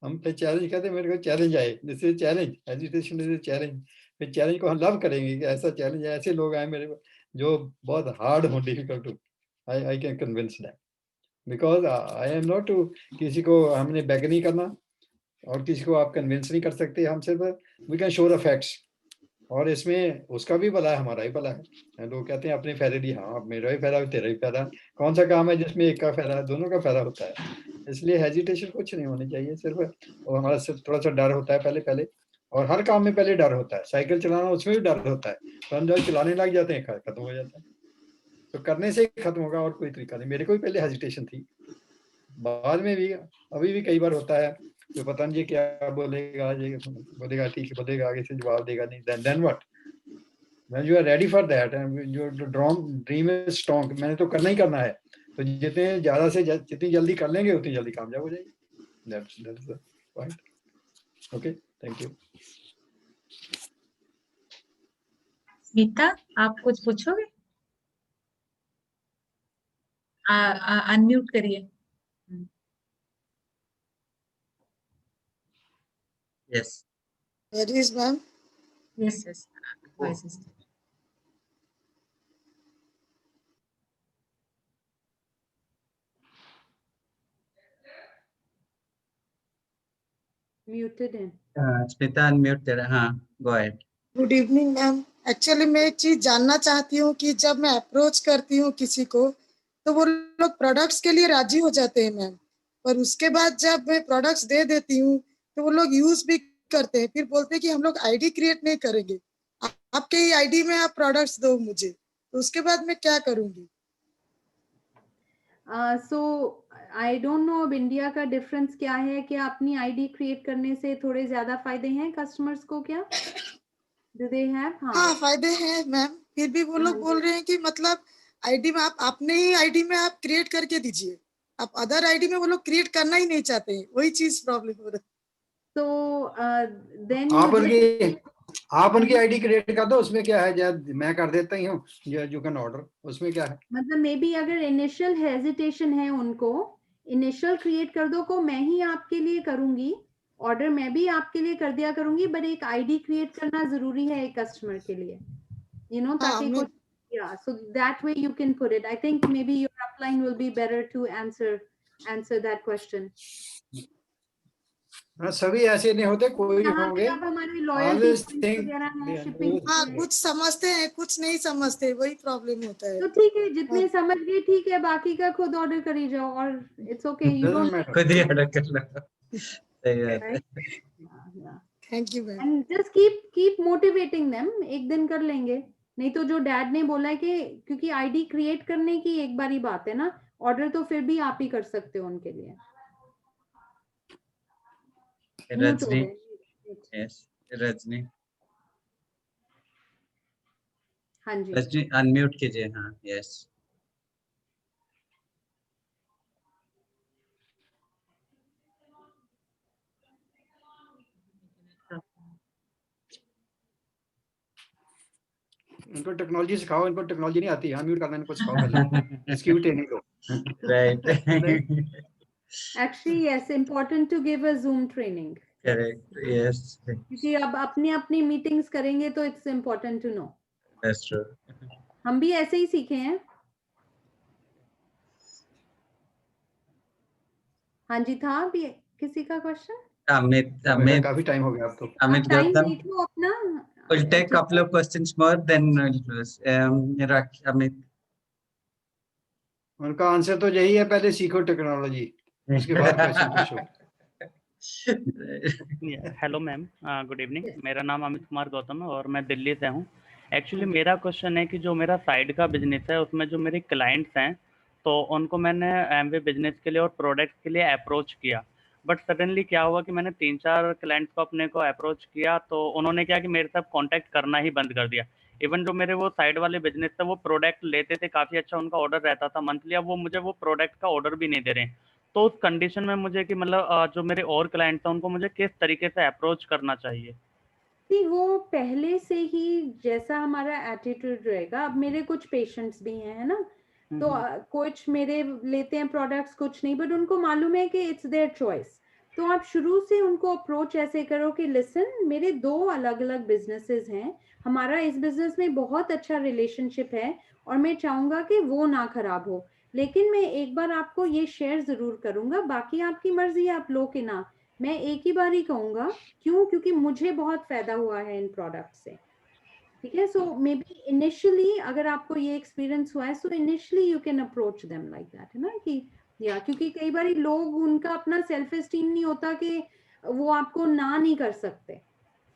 A: हम फिर चैलेंज कहते हैं, मेरे को चैलेंज आए, this is challenge, hesitation is challenge. फिर चैलेंज को हम लव करेंगे कि ऐसा चैलेंज है, ऐसे लोग आए मेरे को जो बहुत हार्ड हो, डिफिकल्ट हो, I can convince them, because I am not to, किसी को हमने बैक नहीं करना और किसी को आप कन्विंस नहीं कर सकते। हम सिर्फ we can show the facts, और इसमें उसका भी भला है, हमारा भी भला है। लोग कहते हैं अपने फायदे लिए, हाँ मेरा भी फायदा तेरा भी फायदा। कौन सा काम है जिसमें एक का फायदा है? दोनों का फायदा होता है। इसलिए हेजिटेशन कुछ नहीं होनी चाहिए। सिर्फ और हमारा सिर्फ थोड़ा सा डर होता है पहले, और हर काम में पहले डर होता है। साइकिल चलाना, उसमें भी डर होता है, तो हम जब चलाने लग जाते हैं खत्म हो जाता है। तो करने से ही खत्म होगा, और कोई तरीका नहीं। मेरे को भी पहले हेजिटेशन थी, बाद में भी, अभी भी कई बार होता है, तो पता नहीं क्या बोलेगा, ये बोलेगा ठीक है, बोलेगा आगे से जवाब देगा नहीं, then what? When you are ready for that and your dream is strong, मैंने तो करना ही करना है, तो जितनी जल्दी कर लेंगे उतनी जल्दी कामयाब हो जाएगी। That's the point. Okay, thank you.
G: Smita, आप कुछ पूछोगे? अनम्यूट करिए।
C: Yes.
J: There is, ma'am.
G: Yes, yes. Voice is there.
B: Muted in.
C: Smita unmute तेरा, हाँ go ahead.
J: Good evening ma'am. Actually मैं एक चीज जानना चाहती हूँ कि जब मैं अप्रोच करती हूँ किसी को, तो वो लोग प्रोडक्ट्स के लिए राजी हो जाते हैं मैम, पर उसके बाद जब मैं प्रोडक्ट्स दे देती हूँ तो वो लोग यूज भी करते हैं, फिर बोलते हैं कि हम लोग आईडी क्रिएट नहीं करेंगे, आपके ही आईडी में आप प्रोडक्ट्स दो मुझे, तो उसके बाद मैं क्या करूंगी?
B: सो आई डोंट नो अब इंडिया का डिफरेंस क्या है, कि अपनी आईडी क्रिएट करने से थोड़े ज्यादा फायदे हैं कस्टमर्स को क्या? Do they have?
J: हाँ फायदे हैं मैम, फिर भी वो लोग बोल रहे हैं कि मतलब आईडी में आप अपने ही आईडी में आप क्रिएट करके दीजिए, आप अदर आईडी में वो लोग क्रिएट करना ही नहीं चाहते हैं, वही चीज प्रॉब्लम हो रहा है।
B: तो देन
A: आप उनकी आईडी क्रिएट कर दो, उसमें क्या है, जब मैं कर देता ही हूँ, यू कैन ऑर्डर, उसमें क्या है?
B: मतलब मे बी अगर इनिशियल हेजिटेशन है उनको, इनिशियल क्रिएट कर दो को मैं ही आपके लिए करूंगी, ऑर्डर मैं भी आपके लिए कर दिया करूंगी, बट एक आईडी क्रिएट करना जरूरी है एक कस्टमर के लिए, यू नो, ताकि कुछ, yeah, so that way you can put it. I think maybe your upline will be better to answer that question.
A: सभी ऐसे नहीं होते, कोई होंगे।
B: अब हमारे लॉयल्टी वगैरह है, शिपिंग,
J: हाँ कुछ समझते हैं कुछ नहीं समझते, वही प्रॉब्लम होता है।
B: तो ठीक है, जितने समझ गए ठीक है, बाकी का खुद ऑर्डर कर ही जाओ, और इट्स ओके, यू डोंट
C: खुद ही ऑर्डर कर लो। सही बात है।
J: Thank you ma'am.
B: And just keep motivating them, एक दिन कर लेंगे। नहीं तो जो डैड ने बोला है कि क्योंकि आईडी क्रिएट करने की एक बार ही बात है ना, ऑर्डर तो फिर भी आप ही कर सकते हो उनके लिए।
C: रजनी, यस रजनी,
B: हाँ जी
C: रजनी अनम्यूट कीजिए, हाँ यस।
A: इनको टेक्नोलॉजी सिखाओ, इनको टेक्नोलॉजी नहीं आती, अनम्यूट करना इनको सिखाओ पहले, इसकी भी ट्रेनिंग दो।
C: Right.
B: Actually, yes, important to give a Zoom training.
C: Correct. Yes.
B: क्योंकि अब अपनी मीटिंग्स करेंगे तो it's important to know.
C: That's true.
B: हम भी ऐसे ही सीखे हैं। हाँ जी, था भी किसी का क्वेश्चन?
C: अमित,
A: काफी टाइम हो गया अब तो।
C: अमित
B: टाइम
C: गौतम,
B: देख लो अपना।
C: we'll take couple of questions more, then we'll close. Amit,
A: उनका आंसर तो यही है, पहले सीखो टेक्नोलॉजी, उसके बाद क्वेश्चन पूछो।
K: Hello ma'am, good evening. मेरा नाम अमित कुमार गौतम है और मैं दिल्ली से हूँ। एक्चुअली मेरा क्वेश्चन है कि जो मेरा साइड का बिजनेस है उसमें जो मेरे क्लाइंट्स हैं, तो उनको मैंने एमवे बिजनेस के लिए और प्रोडक्ट्स के लिए अप्रोच किया, बट सडनली क्या हुआ कि मैंने 3-4 क्लाइंट्स को अपने को अप्रोच किया, तो उन्होंने क्या कि मेरे साथ कांटेक्ट करना ही बंद कर दिया। इवन जो मेरे वो साइड वाले बिजनेस थे वो प्रोडक्ट लेते थे, काफ़ी अच्छा उनका ऑर्डर रहता था मंथली, अब वो मुझे वो प्रोडक्ट का ऑर्डर भी नहीं दे रहे हैं। तो उस कंडीशन में मुझे कि मतलब जो मेरे और क्लाइंट्स हैं उनको मुझे किस तरीके से अप्रोच करना चाहिए?
B: नहीं, वो पहले से ही जैसा हमारा एटीट्यूड रहेगा। अब मेरे कुछ पेशेंट्स भी हैं, है ना, तो कुछ मेरे लेते हैं प्रोडक्ट्स, कुछ नहीं, बट उनको मालूम है कि इट्स देयर चॉइस। तो आप शुरू से उनको अप्रोच ऐसे करो कि लिसन, मेरे 2 अलग अलग बिजनेसेस हैं, हमारा इस बिजनेस में बहुत अच्छा रिलेशनशिप है और मैं चाहूंगा कि वो ना खराब हो, लेकिन मैं एक बार आपको ये शेयर जरूर करूंगा, बाकी आपकी मर्जी, आप लो कि ना। मैं एक ही बार ही कहूंगा, क्यों? क्योंकि मुझे बहुत फायदा हुआ है इन प्रोडक्ट से, ठीक है। सो मे बी इनिशियली अगर आपको ये एक्सपीरियंस हुआ है, so initially you can approach them like that, है ना, कि या क्योंकि कई बार लोग, उनका अपना सेल्फ एस्टीम नहीं होता कि वो आपको ना नहीं कर सकते,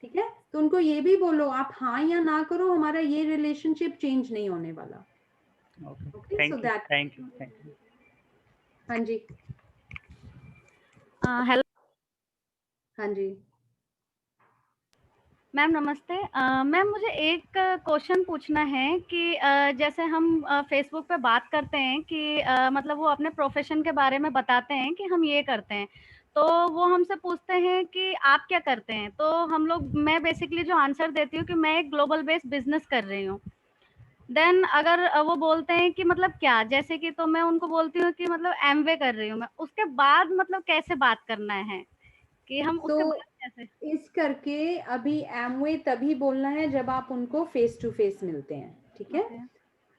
B: ठीक है, तो उनको ये भी बोलो, आप हाँ या ना करो, हमारा ये रिलेशनशिप चेंज नहीं होने वाला। Okay, so that,
K: thank you.
B: हाँ जी,
L: हेलो
B: हाँ जी
L: मैम, नमस्ते। मैम, मुझे एक क्वेश्चन पूछना है कि जैसे हम फेसबुक पे बात करते हैं कि मतलब वो अपने प्रोफेशन के बारे में बताते हैं कि हम ये करते हैं, तो वो हमसे पूछते हैं कि आप क्या करते हैं, तो हम लोग, मैं बेसिकली जो आंसर देती हूँ कि मैं एक ग्लोबल बेस्ड बिजनेस कर रही हूँ। देन अगर वो बोलते हैं कि मतलब क्या, जैसे कि, तो मैं उनको बोलती हूँ कि मतलब एमवे कर रही हूँ मैं, उसके बाद मतलब कैसे बात करना है कि हम उसके
B: तो
L: बाद कैसे?
B: इस करके अभी एमवे तभी बोलना है जब आप उनको फेस टू फेस मिलते हैं, ठीक है,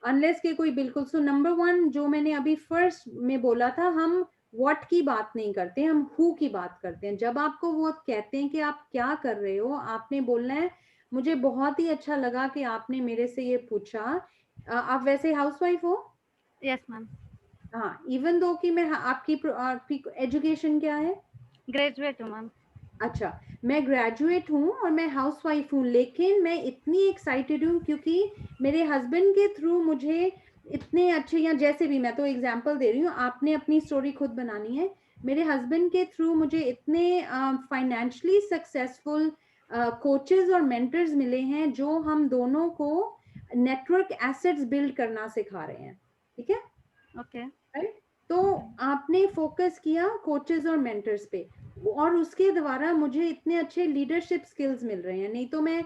B: अनलेस के कोई बिल्कुल। सो नंबर 1 जो मैंने अभी फर्स्ट में बोला था, हम व्हाट की बात नहीं करते, हम हु की बात करते हैं। जब आपको वो कहते हैं कि आप क्या कर रहे हो, आपने बोलना है, मुझे बहुत ही अच्छा लगा कि आपने मेरे से ये पूछा, आप वैसे हाउसवाइफ हो?
L: Yes ma'am.
B: हाँ, इवन दो कि मैं, आपकी एजुकेशन क्या है?
L: ग्रेजुएट हूँ मैम।
B: अच्छा, मैं ग्रेजुएट हूँ और मैं हाउसवाइफ हूँ, लेकिन मैं इतनी एक्साइटेड हूँ क्योंकि मेरे हस्बैंड के थ्रू मुझे इतने अच्छे, या जैसे भी, मैं तो एग्जांपल दे रही हूँ, आपने अपनी स्टोरी खुद बनानी है, मेरे हस्बैंड के थ्रू मुझे इतने फाइनेंशियली सक्सेसफुल कोचेस और मेंटर्स मिले हैं जो हम दोनों को नेटवर्क एसेट्स बिल्ड करना सिखा रहे हैं, ठीक है,
L: ओके,
B: राइट। तो आपने फोकस किया कोचेस और मेंटर्स पे, और उसके द्वारा मुझे इतने अच्छे लीडरशिप स्किल्स मिल रहे हैं, नहीं तो मैं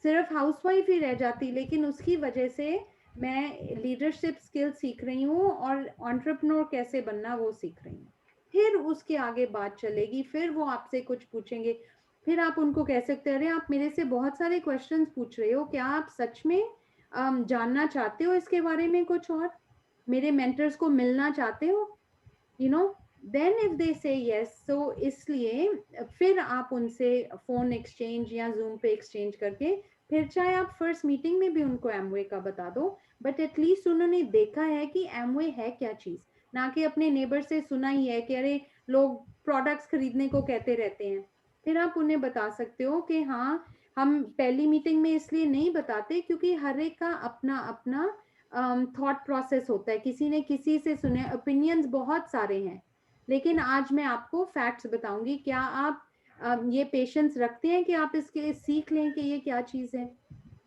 B: सिर्फ हाउसवाइफ ही रह जाती, लेकिन उसकी वजह से मैं लीडरशिप स्किल्स सीख रही हूँ और एंटरप्रेन्योर कैसे बनना वो सीख रही हूँ। फिर उसके आगे बात चलेगी, फिर वो आपसे कुछ पूछेंगे, फिर आप उनको कह सकते हैं, अरे आप मेरे से बहुत सारे क्वेश्चंस पूछ रहे हो, क्या आप सच में जानना चाहते हो इसके बारे में कुछ और, मेरे मेंटर्स को मिलना चाहते हो, you know, then if they say yes, so इसलिए फिर आप उनसे फोन एक्सचेंज या जूम पे एक्सचेंज करके, फिर चाहे आप फर्स्ट मीटिंग में भी उनको एमवे का बता दो, बट एटलीस्ट उन्होंने देखा है कि एमवे है क्या चीज, ना कि अपने नेबर से सुना ही है कि अरे लोग प्रोडक्ट्स खरीदने को कहते रहते हैं। फिर आप उन्हें बता सकते हो कि हाँ, हम पहली मीटिंग में इसलिए नहीं बताते क्योंकि हर एक का अपना अपना थॉट प्रोसेस होता है, किसी ने किसी से सुने, ओपिनियंस बहुत सारे हैं, लेकिन आज मैं आपको फैक्ट्स बताऊंगी। क्या आप ये पेशेंस रखते हैं कि आप इसके सीख लें कि ये क्या चीज है,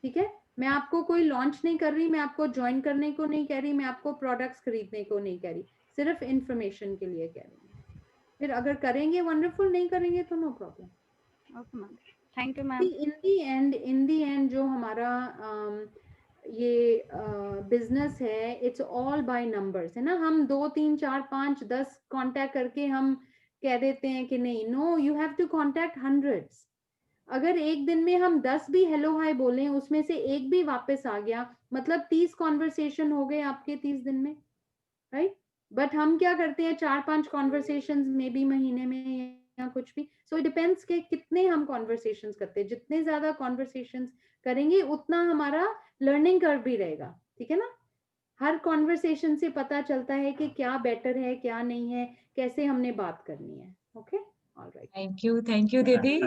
B: ठीक है। मैं आपको कोई लॉन्च नहीं कर रही, मैं आपको ज्वाइन करने को नहीं कह रही, मैं आपको प्रोडक्ट्स खरीदने को नहीं कह रही, सिर्फ इंफॉर्मेशन के लिए कह रही हूँ। फिर अगर करेंगे वंडरफुल, नहीं करेंगे तो no problem.
L: Okay ma'am, thank you ma'am.
B: In the end जो हमारा ये बिजनेस है, इट्स ऑल बाय नंबर्स, है ना, हम 2 3 4 5 10 कांटेक्ट करके हम कह देते हैं कि नहीं, no, you have to contact hundreds. अगर एक दिन में हम 10 भी हेलो हाय बोलें, उसमें से एक भी वापस आ गया, मतलब 30 कॉन्वर्सेशन हो गए आपके 30 दिन में, राइट। बट हम क्या करते हैं, 4-5 कॉन्वर्सेशंस में भी महीने में या कुछ भी, सो इट डिपेंड्स के कितने हम कॉन्वर्सेशंस करते हैं, जितने ज्यादा कॉन्वर्सेशंस करेंगे उतना हमारा लर्निंग कर्व भी रहेगा, ठीक है ना। हर कॉन्वर्सेशन से पता चलता है कि क्या बेटर है, क्या नहीं है, कैसे हमने बात करनी है। ओके, ऑलराइट,
G: थैंक यू दीदी।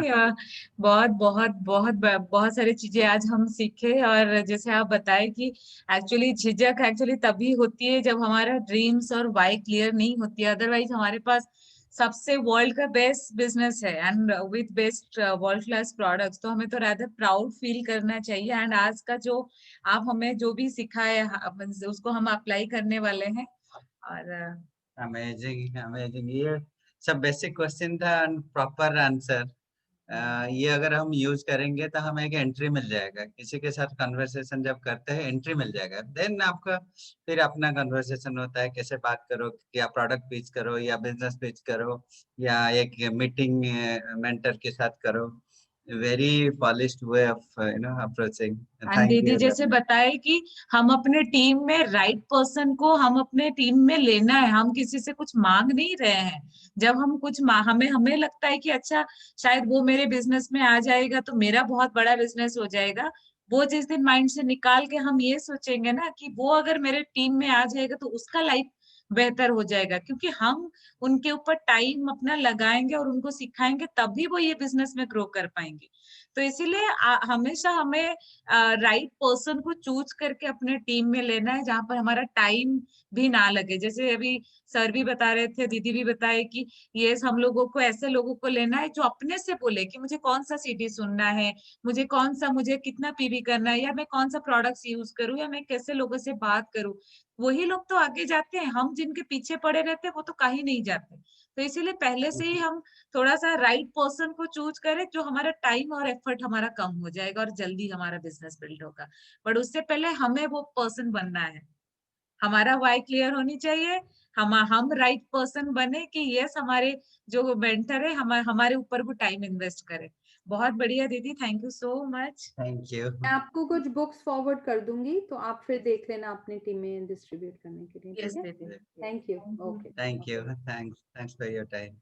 G: बहुत बहुत बहुत बहुत सारी चीजें आज हम सीखे, और जैसे आप बताए कि एक्चुअली झिझक एक्चुअली तभी होती है जब हमारा ड्रीम्स और वाई क्लियर नहीं होती है, अदरवाइज हमारे पास सबसे वर्ल्ड का बेस्ट बिजनेस है and with best world class products, तो हमें तो rather प्राउड फील करना चाहिए। एंड आज का जो आप हमें जो भी सिखाए उसको हम अप्लाई करने वाले हैं। और
C: अमेजिंग अमेजिंग, ये सब बेसिक क्वेश्चन था एंड प्रॉपर आंसर। ये अगर हम यूज करेंगे तो हमें एक एंट्री मिल जाएगा, किसी के साथ कन्वर्सेशन जब करते हैं एंट्री मिल जाएगा, देन आपका फिर अपना कन्वर्सेशन होता है कैसे बात करो, या प्रोडक्ट पिच करो या बिजनेस पिच करो या एक मीटिंग मेंटर के साथ करो। Very polished way of approaching.
G: And दीदी जैसे बताए कि हम अपने टीम में राइट पर्सन को हम अपने टीम में लेना है, हम किसी से कुछ मांग नहीं रहे हैं। जब हम कुछ हमें लगता है कि अच्छा शायद वो मेरे बिजनेस में आ जाएगा तो मेरा बहुत बड़ा बिजनेस हो जाएगा, वो जिस दिन माइंड से निकाल के हम ये सोचेंगे ना कि वो अगर मेरे टीम में आ जाएगा तो उसका लाइफ बेहतर हो जाएगा, क्योंकि हम उनके ऊपर टाइम अपना लगाएंगे और उनको सिखाएंगे तभी वो ये बिजनेस में ग्रो कर पाएंगे। तो इसीलिए हमेशा हमें राइट पर्सन को चूज करके अपने टीम में लेना है, जहां पर हमारा टाइम भी ना लगे। जैसे अभी सर भी बता रहे थे, दीदी भी बताए कि ये हम लोगों को ऐसे लोगों को लेना है जो अपने से बोले कि मुझे कौन सा सीडी सुनना है, मुझे कितना पीवी करना है, या मैं कौन सा प्रोडक्ट्स यूज करूँ, या मैं कैसे लोगों से बात करूँ। वही लोग तो आगे जाते हैं, हम जिनके पीछे पड़े रहते हैं वो तो कहीं नहीं जाते। तो इसीलिए पहले से ही हम थोड़ा सा राइट पर्सन को चूज करें, जो हमारा टाइम और एफर्ट हमारा कम हो जाएगा और जल्दी हमारा बिजनेस बिल्ड होगा। बट उससे पहले हमें वो पर्सन बनना है, हमारा वाई क्लियर होनी चाहिए, हम राइट पर्सन बने कि यस हमारे जो मेंटर है हमारे ऊपर वो टाइम इन्वेस्ट करे। बहुत बढ़िया दीदी, thank you so much.
C: Thank you.
B: मैं आपको कुछ बुक्स फॉरवर्ड कर दूंगी तो आप फिर देख लेना अपनी टीम में डिस्ट्रीब्यूट करने के लिए।
G: यस
B: ठीक है,
G: दीदी।
B: Thank you. Okay,
C: thank you, thanks for your time.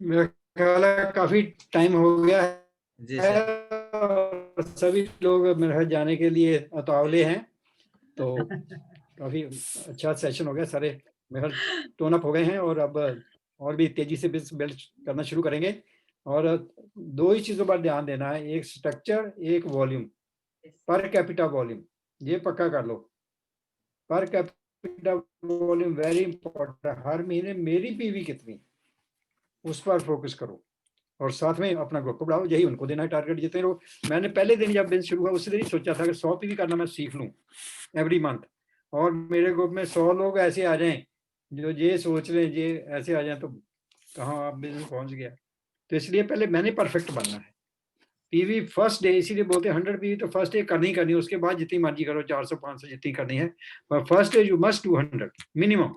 A: मेरा ख्याल है काफी टाइम हो गया है
C: जी सर।
A: और सभी लोग मेरे घर जाने के लिए उतावले हैं, तो काफी अच्छा सेशन हो गया। सारे मेरे टोन अप हो गए हैं और अब और भी तेजी से बिल्ड करना शुरू करेंगे। और दो ही चीजों पर ध्यान देना है, एक स्ट्रक्चर, एक वॉल्यूम, पर कैपिटा वॉल्यूम, ये पक्का कर लो। Per capita volume very important. हर महीने मेरी पीवी कितनी, उस पर फोकस करो और साथ में अपना ग्रुप को बढ़ाओ, यही उनको देना है टारगेट। जितने लोग, मैंने पहले दिन जब बिजनेस शुरू हुआ उसी दिन ही सोचा था कि 100 पीवी करना मैं सीख लूं एवरी मंथ, और मेरे ग्रुप में 100 लोग ऐसे आ जाएं जो ये सोच रहे हैं, ये ऐसे आ जाएं तो कहाँ आप बिजनेस पहुंच गया। तो इसलिए पहले मैंने परफेक्ट बनना है। पीवी फर्स्ट डे, इसीलिए बोलते हैं 100 पीवी तो फर्स्ट डे करनी करनी, उसके बाद जितनी मर्जी करो, 400 500 जितनी करनी है, पर first day you must 200 minimum.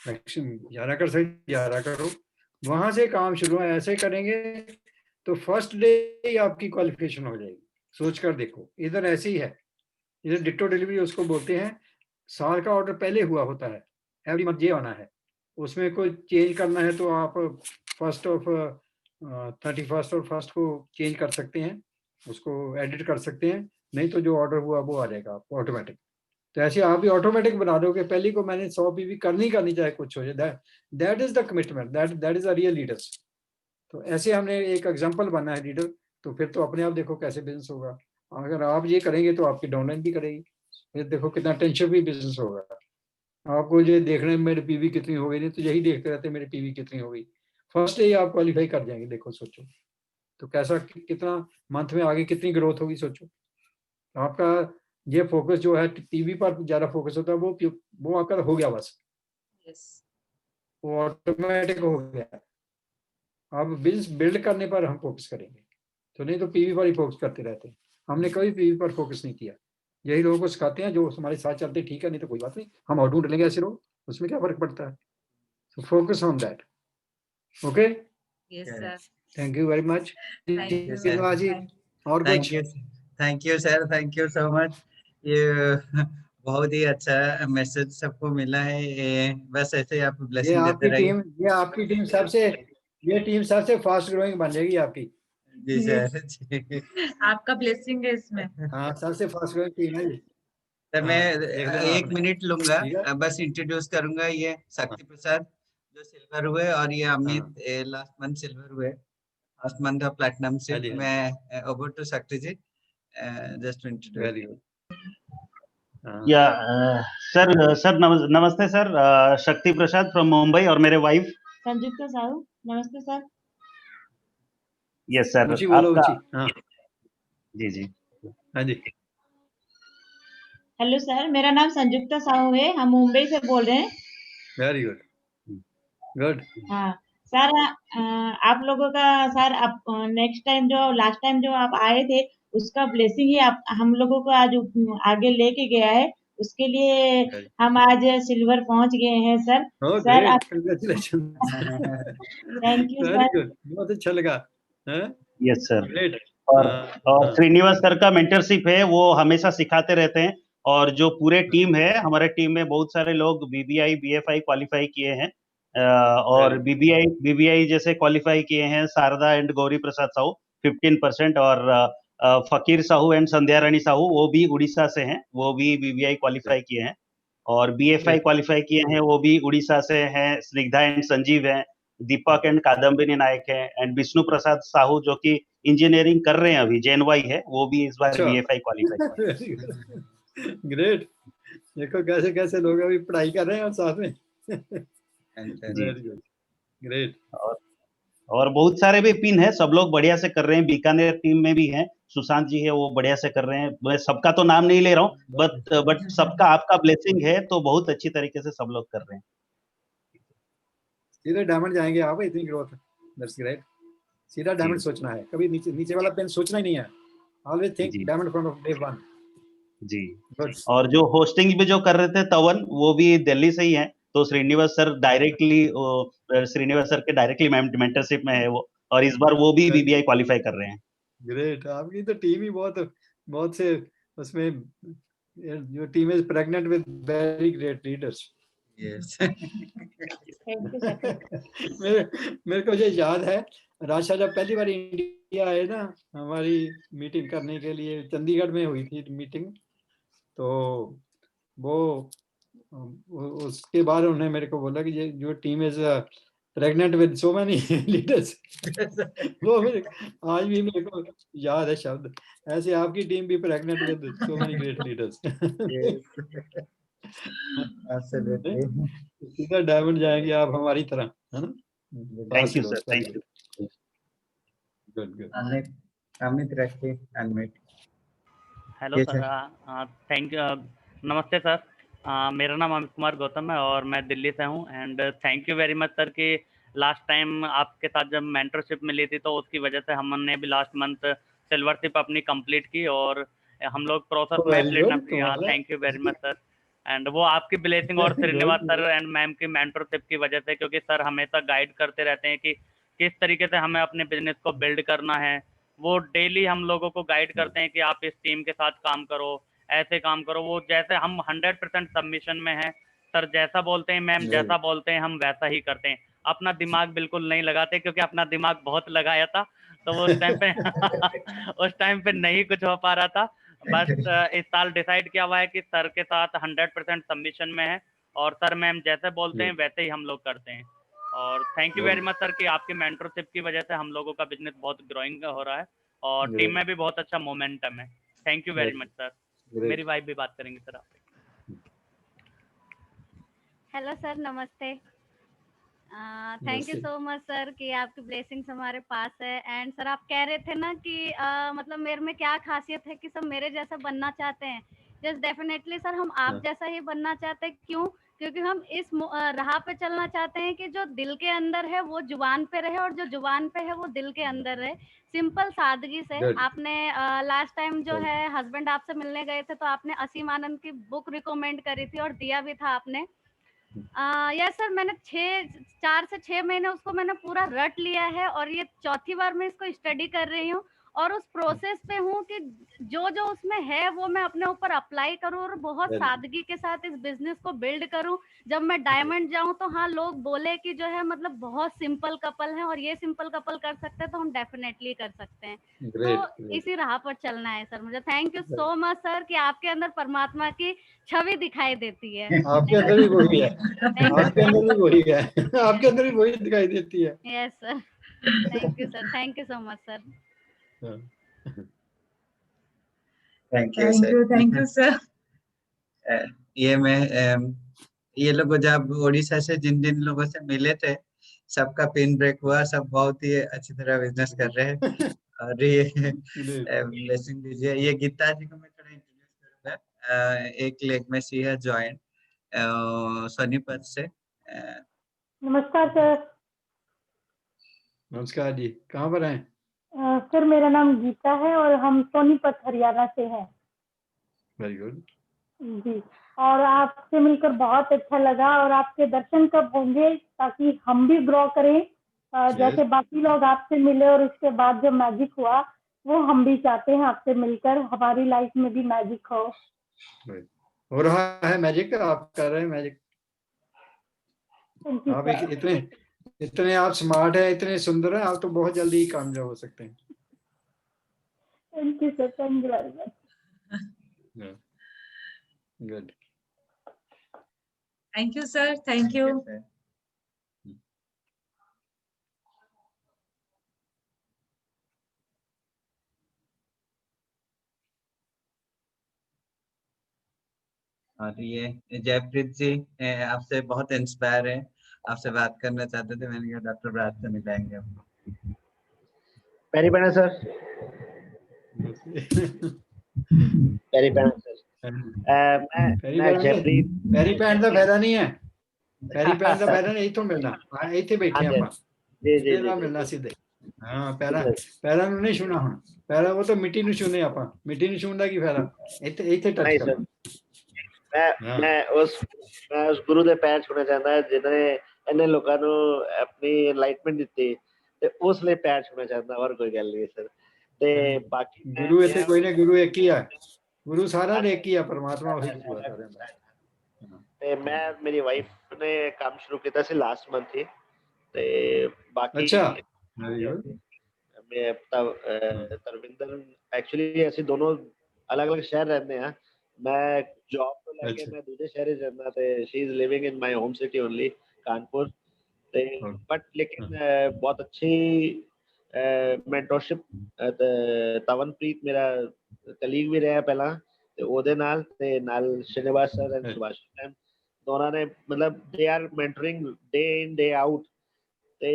A: ज्यादा कर सकते ज्यादा करो, वहां से काम शुरू है। ऐसे करेंगे तो फर्स्ट डे ही आपकी क्वालिफिकेशन हो जाएगी। सोच कर देखो, इधर ऐसे ही है, इधर डिट्टो डिलीवरी उसको बोलते हैं। साल का ऑर्डर पहले हुआ होता है, एवरी मंथ ये होना है, उसमें कोई चेंज करना है तो आप 1st ऑफ 31st और 1st को चेंज कर सकते हैं, उसको एडिट कर सकते हैं, नहीं तो जो ऑर्डर हुआ वो आ जाएगा आपको ऑटोमेटिक। तो ऐसे आप भी ऑटोमेटिक बना दोगे, पहली को मैंने 100 पीवी करनी चाहे कुछ हो जाए। That is the commitment, that is a real leaders. तो ऐसे हमने एक एग्जांपल बना है लीडर, तो फिर तो अपने आप देखो कैसे बिजनेस होगा। अगर आप ये करेंगे तो आपकी डाउनलाइन भी करेगी, फिर देखो कितना टेंशन भी बिजनेस होगा। आपको ये देखने में मेरी पीवी कितनी हो गई, नहीं तो यही देखते रहते मेरी पीवी कितनी हो गई। फर्स्ट डे आप क्वालिफाई कर जाएंगे, देखो सोचो तो कैसा कितना मंथ में आगे कितनी ग्रोथ होगी। सोचो आपका ये फोकस जो है टीवी पर ज्यादा फोकस होता है, वो आपका हो गया बस, वो ऑटोमेटिक हो गया। अब बिजनेस बिल्ड करने पर हम फोकस करेंगे, तो नहीं तो पीवी पर ही फोकस करते रहते हैं। हमने कभी पीवी पर फोकस नहीं किया, यही लोगों को सिखाते हैं जो हमारे साथ चलते, ठीक है, नहीं तो कोई बात नहीं, हम और ढूंढ लेंगे ऐसे लोग, उसमें क्या फर्क पड़ता है। So focus on that. Okay?
G: Yes, sir.
A: Thank you very much.
G: Thank you.
A: जी, और कुछ?
C: Thank you sir, thank you so much. ये बहुत ही अच्छा मैसेज सबको मिला है। बस ऐसे ही आप ब्लेसिंग देते रहिए।
A: ये आपकी टीम सबसे फास्ट ग्रोइंग बन जाएगी आपकी।
C: जी सर।
G: आपका ब्लेसिंग है इसमें।
A: हाँ, सबसे फास्ट ग्रोइंग टीम है।
C: सर मैं 1 मिनट लूंगा, बस इंट्रोड्यूस करूंगा। ये शक्ति प्रसाद जो सिल्वर हुए, और ये अमित लास्ट मंथ सिल्वर हुए, last month of platinum ship. मैं ओवर टू शक्ति जी, जस्ट इंट्रोड्यूस।
D: या सर नमस्ते सर, शक्ति प्रसाद फ्रॉम मुंबई और मेरे वाइफ
G: संयुक्ता साहू, नमस्ते सर।
D: यस सर,
A: ऊंची बोलो,
D: आपका
A: ऊंची। हाँ
D: जी जी
A: हाँ जी।
G: हेलो सर, मेरा नाम संयुक्ता साहू है, हम मुंबई से बोल रहे हैं।
A: Very good, good.
G: हाँ सर, आप लोगों का सर, आप नेक्स्ट टाइम जो लास्ट टाइम जो आप आए थे उसका ब्लेसिंग ही आप हम लोगों को आज आगे लेके गया है, उसके लिए हम आज सिल्वर पहुंच गए हैं सर।
A: Oh,
G: sir
A: great.
G: आप
A: Congratulations.
G: Thank you
A: Very
G: sir.
A: good. बहुत अच्छा लगा।
D: Yes sir.
A: ग्रेट।
D: और श्रीनिवास सर का मेंटरशिप है, वो हमेशा सिखाते रहते हैं। और जो पूरे टीम है, हमारे टीम में बहुत सारे लोग बीबीआई बीएफआई क्वालिफाई किए हैं, और बीबीआई जैसे क्वालिफाई किए हैं शारदा एंड गौरी प्रसाद साहू 15%, और फकीर साहू एंड संध्या रानी साहू वो भी उड़ीसा से हैं, वो भी बीबीआई क्वालिफाई किए हैं। और बीएफआई क्वालिफाई किए हैं, वो भी उड़ीसा से हैं, स्निग्धा एंड संजीव हैं, दीपक एंड कादम्बिनी नायक है, एंड विष्णु प्रसाद साहू जो कि इंजीनियरिंग कर रहे हैं अभी, जेएनवाई है, वो भी इस बार बीएफआई क्वालिफाई।
A: ग्रेट। देखो कैसे कैसे लोग अभी पढ़ाई कर रहे हैं और साथ में।
C: Very
A: good. ग्रेट।
D: और बहुत सारे भी पिन है, सब लोग बढ़िया से कर रहे हैं, बीकानेर टीम में भी हैं, सुशांत जी है, वो बढ़िया से कर रहे हैं। मैं सबका तो नाम नहीं ले रहा हूँ, बट सबका आपका ब्लेसिंग है, तो बहुत अच्छी तरीके से सब लोग कर रहे हैं।
A: सीधा डायमंड जाएंगे आप, इतनी ग्रोथ। That's great. सीधा डायमंड सोचना है, कभी नीचे नीचे वाला पेन सोचना ही नहीं है। Always think diamond from day one.
D: जी। और जो होस्टिंग भी जो कर रहे थे तवन, वो भी दिल्ली से ही है, तो श्रीनिवास सर डायरेक्टली मेंटरशिप में है वो, और इस बार वो भी बीबीआई क्वालिफाई कर रहे हैं।
A: ग्रेट। आपकी तो टीम ही बहुत से उसमें, your team is pregnant with very great leaders.
C: Yes.
A: मेरे को ये याद है, राशा जब पहली बार इंडिया आए ना, हमारी मीटिंग करने के लिए चंडीगढ़ में हुई थी मीटिंग, तो वो उसके बाद उन्होंने मेरे को बोला कि ये जो team is pregnant with so many leaders. वो मेरे आज भी मेरे को याद है शब्द, ऐसे आपकी टीम भी pregnant with so many great leaders. सीधा डायमंड जाएंगे आप हमारी तरह, है ना?
D: Thank you sir, thank you.
A: Good good.
C: Amit रखे अनमिट।
K: हेलो सर, थैंक यू, नमस्ते सर। मेरा नाम अमित कुमार गौतम है और मैं दिल्ली से हूँ, and thank you very much sir कि लास्ट टाइम आपके साथ जब मेंटरशिप मिली थी तो उसकी वजह से हमने भी लास्ट मंथ सिल्वरशिप अपनी कंप्लीट की, और हम लोग प्रोसेस में platinum. Thank you very much sir, and वो आपकी ब्लेसिंग और श्रीनिवास सर एंड मैम की मेंटरशिप की वजह से, क्योंकि सर हमेशा गाइड करते रहते हैं कि किस तरीके से हमें अपने बिजनेस को बिल्ड करना है। वो डेली हम लोगों को गाइड करते हैं कि आप इस टीम के साथ काम करो, ऐसे काम करो। वो जैसे हम 100% सबमिशन में हैं सर, जैसा बोलते हैं मैम, जैसा बोलते हैं हम वैसा ही करते हैं, अपना दिमाग बिल्कुल नहीं लगाते, क्योंकि अपना दिमाग बहुत लगाया था तो वो उस टाइम पे नहीं कुछ हो पा रहा था। बस इस साल डिसाइड किया हुआ है कि सर के साथ 100% सबमिशन में है, और सर मैम जैसे बोलते हैं वैसे ही हम लोग करते हैं। और thank you very much sir कि आपकी मेंटरशिप की वजह से हम लोगों का बिजनेस बहुत ग्रोइंग हो रहा है, और टीम में भी बहुत अच्छा मोमेंटम है। Thank you very much sir. मेरी वाइफ भी बात करेंगे सर आपसे।
L: हेलो सर, नमस्ते। Thank you so much sir कि आपकी ब्लेसिंग्स हमारे पास है। एंड सर आप कह रहे थे ना कि मतलब मेरे में क्या खासियत है कि सब मेरे जैसा बनना चाहते हैं। जस्ट डेफिनेटली सर हम आप जैसा ही बनना चाहते हैं। क्यों? क्योंकि हम इस राह पे चलना चाहते हैं कि जो दिल के अंदर है वो जुबान पे रहे, और जो जुबान पे है वो दिल के अंदर रहे। सिंपल सादगी से। आपने लास्ट टाइम जो है हस्बैंड आपसे मिलने गए थे तो आपने असीम आनंद की बुक रिकमेंड करी थी और दिया भी था आपने। यस सर, मैंने 4 से 6 महीने उसको मैंने पूरा रट लिया है, और ये चौथी बार मैं इसको स्टडी कर रही हूँ, और उस प्रोसेस पे हूँ कि जो जो उसमें है वो मैं अपने ऊपर अप्लाई करूँ और बहुत सादगी के साथ इस बिजनेस को बिल्ड करूँ। जब मैं डायमंड जाऊँ तो हाँ, लोग बोले कि जो है मतलब बहुत सिंपल कपल है, और ये सिंपल कपल कर सकते हैं तो हम डेफिनेटली कर सकते हैं। तो इसी राह पर चलना है सर मुझे। Thank you so much sir कि आपके अंदर परमात्मा की छवि दिखाई देती है।
A: आपके अंदर भी वही है, आपके अंदर भी वही है, आपके अंदर भी वही दिखाई देती है।
L: Yes sir, thank you sir, thank you so much sir.
C: Thank you sir. ये मैं ये लोग जब उड़ीसा से जिन जिन लोगों से मिले थे सबका पिन ब्रेक हुआ, सब बहुत ही अच्छी तरह बिजनेस कर रहे हैं। और ये ब्लेसिंग दीजिए। ये गीता जी को मैं थोड़ा इंट्रोड्यूस करूंगा। एक लेग में सी है ज्वाइन सोनीपत से।
M: नमस्कार सर।
A: नमस्कार जी, कहाँ पर हैं?
M: सर मेरा नाम गीता है और हम सोनीपत हरियाणा से हैं।
A: वेरी गुड
M: जी, और आपसे मिलकर बहुत अच्छा लगा। और आपके दर्शन कब होंगे ताकि हम भी ग्रो करें? जैसे बाकी लोग आपसे मिले और उसके बाद जो मैजिक हुआ वो हम भी चाहते हैं आपसे मिलकर हमारी लाइफ में भी मैजिक हो
A: रहा है मैजिक। आप कर रहे हैं मैजिक। आप एक इतने आप स्मार्ट है, इतने सुंदर है, आप तो बहुत जल्दी ही कामयाब हो सकते हैं।
M: Thank you sir, thank you very much.
A: Good,
G: thank you sir, thank you.
C: और ये जयप्रीत जी आपसे बहुत इंस्पायर है, आपसे बात करना चाहते थे। मैंने कहा डॉक्टर ब्रात से मिलाएंगे हम।
E: पेरी पैना सर। पेरी पैना सर। मैं जयप्रीत।
A: पेरी पैन का फायदा नहीं है। पेरी पैन का फायदा नहीं, इथों मिलना। इथे बैठे ਆਪਾਂ
E: जी
A: ना मिलना सीधे। हाँ, पैरा ਨੂੰ ਨਹੀਂ ਛੂਣਾ ਹੁਣ। पैरा वो तो मिट्टी ਨੂੰ ਛੂਨੇ ਆਪਾਂ। मिट्टी ਨੂੰ ਛੂਣ ਦਾ ਕੀ ਫਾਇਦਾ? ਇੱਥੇ ਟੱਚ ਕਰਨਾ।
E: मैं उस गुरु ਦੇ ਪੈਰ ਛੂਣਾ ਚਾਹੁੰਦਾ ਜਿਨ੍ਹਾਂ ਨੇ ਇੰਨੇ ਲੋਕਾਂ ਨੂੰ ਆਪਣੀ ਐਨਲਾਈਟਮੈਂਟ ਦਿੱਤੀ ਤੇ ਉਸ ਲਈ ਪੈਰ ਛੂਣਾ ਚਾਹੁੰਦਾ, ਹੋਰ ਕੋਈ ਗੱਲ ਨਹੀਂ ਸਰ। ਤੇ ਬਾਕੀ
A: ਗੁਰੂ ਇੱਥੇ ਕੋਈ ਨਾ, ਗੁਰੂ ਇੱਕ ਹੀ ਆ। ਗੁਰੂ ਸਾਰਾ ਦੇ ਇੱਕ ਹੀ ਆ, ਪਰਮਾਤਮਾ ਉਹੀ ਗੁਰੂ ਆ ਸਾਰਿਆਂ ਦਾ।
E: ਤੇ ਮੈਂ ਮੇਰੀ ਵਾਈਫ ਨੇ ਕੰਮ ਸ਼ੁਰੂ ਕੀਤਾ ਸੀ ਲਾਸਟ ਮੰਥ ਹੀ। ਤੇ ਬਾਕੀ
A: ਅੱਛਾ, ਵੈਰੀ ਗੁੱਡ।
E: ਮੈਂ ਤਰਵਿੰਦਰ ਐਕਚੁਅਲੀ ਅਸੀਂ ਦੋਨੋਂ ਅਲੱਗ-ਅਲੱਗ ਸ਼ਹਿਰ ਰਹਿੰਦੇ ਆ। ਮੈਂ ਜੌਬ ਤੋਂ ਲੈ ਕੇ ਮੈਂ ਦੂਜੇ ਸ਼ਹਿਰ ਵਿੱਚ ਰਹਿੰਦਾ ਤੇ she is living in my home city only Kanpur. ਤੇ ਬਟ ਲੇਕਿਨ ਬਹੁਤ ਅੱਛੀ ਮੈਂਟਰਸ਼ਿਪ ਤਵਨਪ੍ਰੀਤ ਮੇਰਾ ਕਲੀਗ ਵੀ ਰਿਹਾ ਪਹਿਲਾਂ ਤੇ ਉਹਦੇ ਨਾਲ ਤੇ ਨਾਲ Srinivas sir and Subhash ma'am ਦੋਨਾਂ ਨੇ ਮਤਲਬ they are mentoring day in day out ਤੇ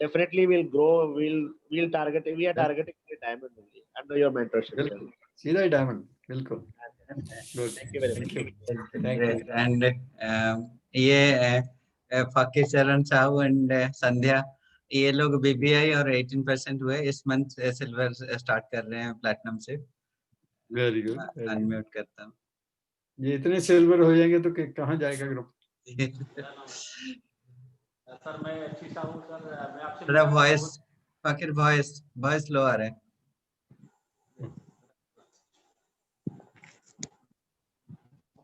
E: definitely will grow, we'll target, we are targeting the diamond only under your mentorship.
A: सीधा ही diamond, बिल्कुल। Good,
E: thank you very much.
A: Thank you.
C: And ये फकीर चरण Sahu and संध्या, ये लोग BBI और 18% हुए इस मंथ सिल्वर स्टार्ट कर रहे हैं प्लैटिनम से।
A: Very good.
C: अनम्यूट करता हूँ।
A: ये इतने सिल्वर हो जाएंगे तो कहाँ जाएगा ग्रुप?
N: सर मैं अच्छी सा हूँ सर, मैं आपसे
C: थोड़ा वॉइस फकीर वॉइस लो आ रहा है।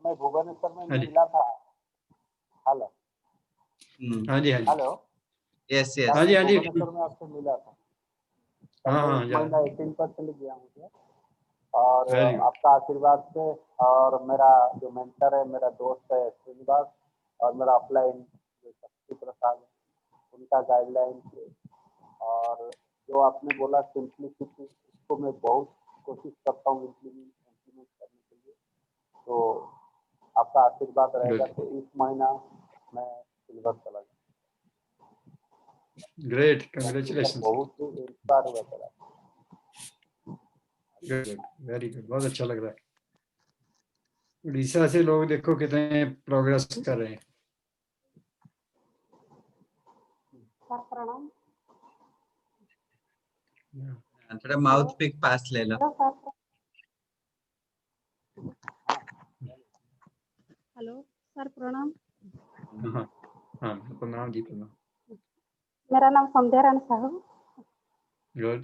N: मैं भुवनेश्वर में मिला था। हेलो।
A: हाँ जी, हाँ जी।
N: हेलो।
C: Yes yes.
A: हाँ जी, हाँ जी।
N: भुवनेश्वर में आपसे मिला था।
A: हाँ,
N: मैं 18% गया मुझे और आपका आशीर्वाद से और मेरा जो मेंटर है, मेरा दोस्त है श्रीनिवास और मेरा अपलाइन शक्ति प्रसाद, उनका गाइडलाइन से और जो आपने बोला सिंप्लिसिटी, इसको मैं बहुत कोशिश करता हूँ इम्प्लीमेंट करने के लिए। तो आपका आशीर्वाद रहेगा तो इस महीना मैं सिल्वर चला जाऊँ।
A: Great, congratulation.
N: बहुत इंस्पायर हुआ चला।
A: गुड, वेरी गुड, बहुत अच्छा लग रहा है। उड़ीसा से लोग देखो कितने प्रोग्रेस कर रहे हैं।
M: प्रणाम।
C: थोड़ा माउथ पिक पास ले लो।
M: हेलो सर, प्रणाम।
A: हाँ हाँ, प्रणाम जी, प्रणाम।
M: मेरा नाम संध्या रानी साहू।
A: गुड।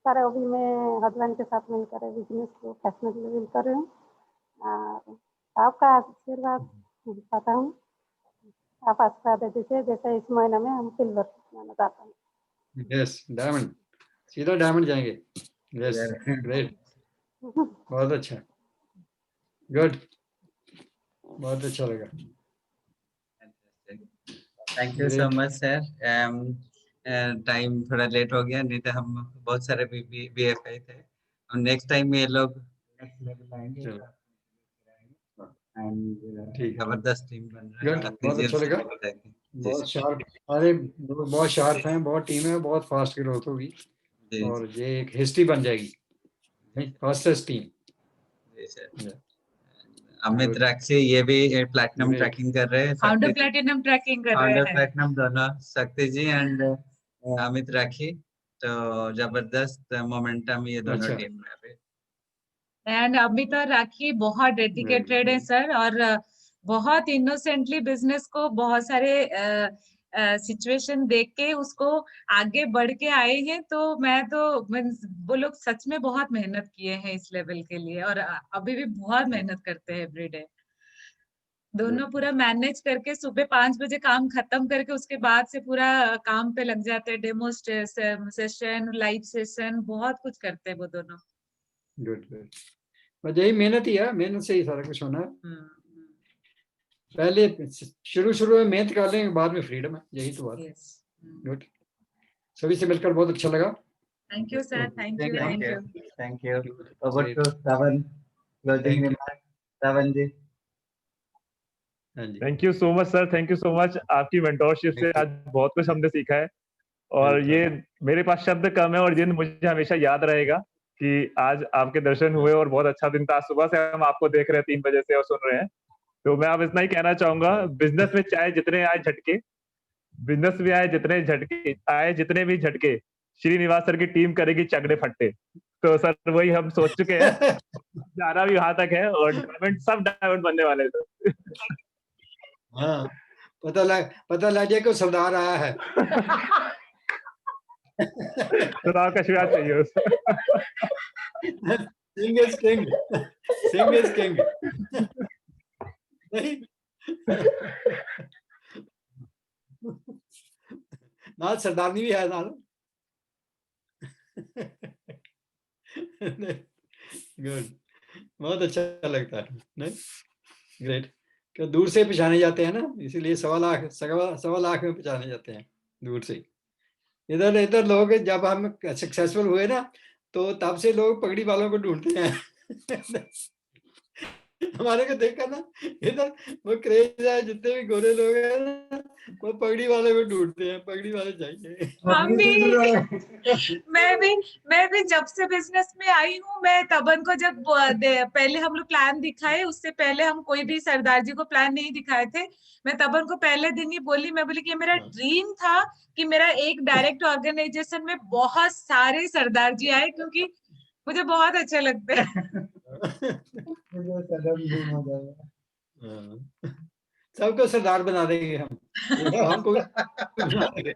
M: सर अभी मैं हस्बैंड के साथ मिलकर बिजनेस को फैशनेबल बिल्ड कर रही हूँ। आपका आशीर्वाद पाता हूँ, आप आशीर्वाद दीजिए जैसे इस महीने में हम सिल्वर जाना चाहते हैं।
A: यस, डायमंड, सीधा डायमंड जाएंगे। यस, ग्रेट, बहुत अच्छा, गुड, बहुत अच्छा लगा।
C: Thank you so much sir. Time थोड़ा लेट हो गया, नहीं तो हम बहुत सारे BFI थे और नेक्स्ट टाइम ये लोग नेक्स्ट लेवल आएंगे
A: चलो
C: एंड
A: ठीक है,
C: जबरदस्त टीम बन रहा है।
A: गुड,
C: काफी
A: बहुत अच्छा
C: जेल से
A: लगा,
C: लेके जाएंगे। जी
A: बहुत
C: सर।
A: शार्प, अरे बहुत शार्प हैं, बहुत टीम है, बहुत फास्ट ग्रोथ होगी
C: जी
A: और ये एक हिस्ट्री बन जाएगी, फास्टेस्ट टीम।
C: जी सर। अमित राक्षी ये भी प्लैटिनम ट्रैकिंग कर रहे हैं।
G: फाउंडर
C: शक्ति जी
G: प्लेटिनम ट्रैकिंग कर रहे
C: फाउंडर
G: हैं।
C: प्लैटिनम दोनों, शक्ति जी एंड अमित राखी, तो जबरदस्त मोमेंटम ये दोनों
A: अच्छा,
C: टीम में अभी।
G: एंड अमित और राखी बहुत डेडिकेटेड है सर, और बहुत इनोसेंटली बिजनेस को बहुत सारे सिचुएशन देख के उसको आगे बढ़ के आए हैं। तो मैं तो वो लोग सच में बहुत मेहनत किए हैं इस लेवल के लिए, और अभी भी बहुत मेहनत करते हैं एवरीडे। दोनों पूरा मैनेज करके सुबह 5 बजे काम खत्म करके उसके बाद से पूरा काम पे लग जाते हैं। डेमो सेशन, लाइव सेशन, बहुत कुछ करते हैं वो दोनों।
A: गुड गुड, बस यही मेहनत ही है, मेहनत से ही सारा कुछ होना है। पहले शुरू में मेहनत कर लेंगे, बाद में फ्रीडम है, यही तो बात है। गुड, सभी से मिलकर बहुत अच्छा लगा।
G: Thank you sir, thank you, thank you.
C: Thank you. Over to Shravan, closing remark, Shravan ji.
F: Thank you so much sir, thank you so much. आपकी मेंटोरशिप से आज बहुत कुछ हमने सीखा है, और ये मेरे पास शब्द कम है और ये मुझे हमेशा याद रहेगा कि आज आपके दर्शन हुए और बहुत अच्छा दिन था। सुबह से हम आपको देख रहे हैं 3 बजे से और सुन रहे हैं। तो मैं अब इतना ही कहना चाहूंगा, बिजनेस में चाहे जितने आए झटके, बिजनेस में आए जितने झटके आए, जितने भी झटके, श्रीनिवास सर की टीम करेगी चगड़े फट्टे। तो सर वही हम सोच चुके हैं, जाना भी वहां तक है और डायमंड, सब डायमंड बनने वाले हैं।
A: हाँ, पता लग गया कि सरदार आया है।
F: सरदार का आशीर्वाद चाहिए उसे।
A: Sing is king. Sing is king. नाल सरदारनी भी है नाल। गुड, बहुत अच्छा लगता है, नहीं? ग्रेट, कि दूर से पहचाने जाते हैं ना, इसीलिए 1.25 लाख में पहचाने जाते हैं दूर से। इधर लोग जब हम सक्सेसफुल हुए ना, तो तब से लोग पगड़ी वालों को ढूंढते हैं। हमारे को देखकर ना, इधर वो क्रेज है, जितने भी गोरे लोग हैं ना, वो पगड़ी वाले को ढूंढते हैं, पगड़ी वाले चाहिए।
G: हम भी, मैं भी जब से बिजनेस में आई हूँ, मैं तबन को जब पहले हम लोग प्लान दिखाए, उससे पहले हम कोई भी सरदार जी को प्लान नहीं दिखाए थे। मैं तबन को पहले दिन ही बोली, मैं बोली कि मेरा ड्रीम था कि मेरा एक डायरेक्ट ऑर्गेनाइजेशन में बहुत सारे सरदार जी आए, क्योंकि मुझे बहुत अच्छे लगते हैं।
A: सबको सरदार बना देंगे हमको बना देंगे।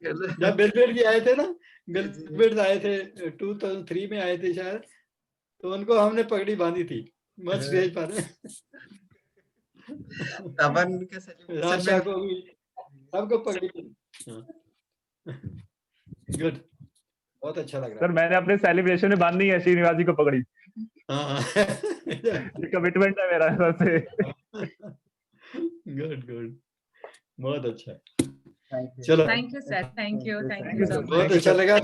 A: जब बिल की आए थे ना, बिल आए थे 2003 में आए थे शायद, तो उनको हमने पगड़ी बांधी थी मस्त स्टेज पर।
C: तबन के
A: राशा को भी, सबको पगड़ी। गुड, बहुत अच्छा लग रहा है
F: सर। मैंने अपने सेलिब्रेशन में बांधनी है श्रीनिवास जी को पगड़ी। ये कमिटमेंट है मेरा सबसे।
A: गुड गुड, बहुत अच्छा।
G: चलो, thank you sir, thank you,
A: बहुत अच्छा लगा।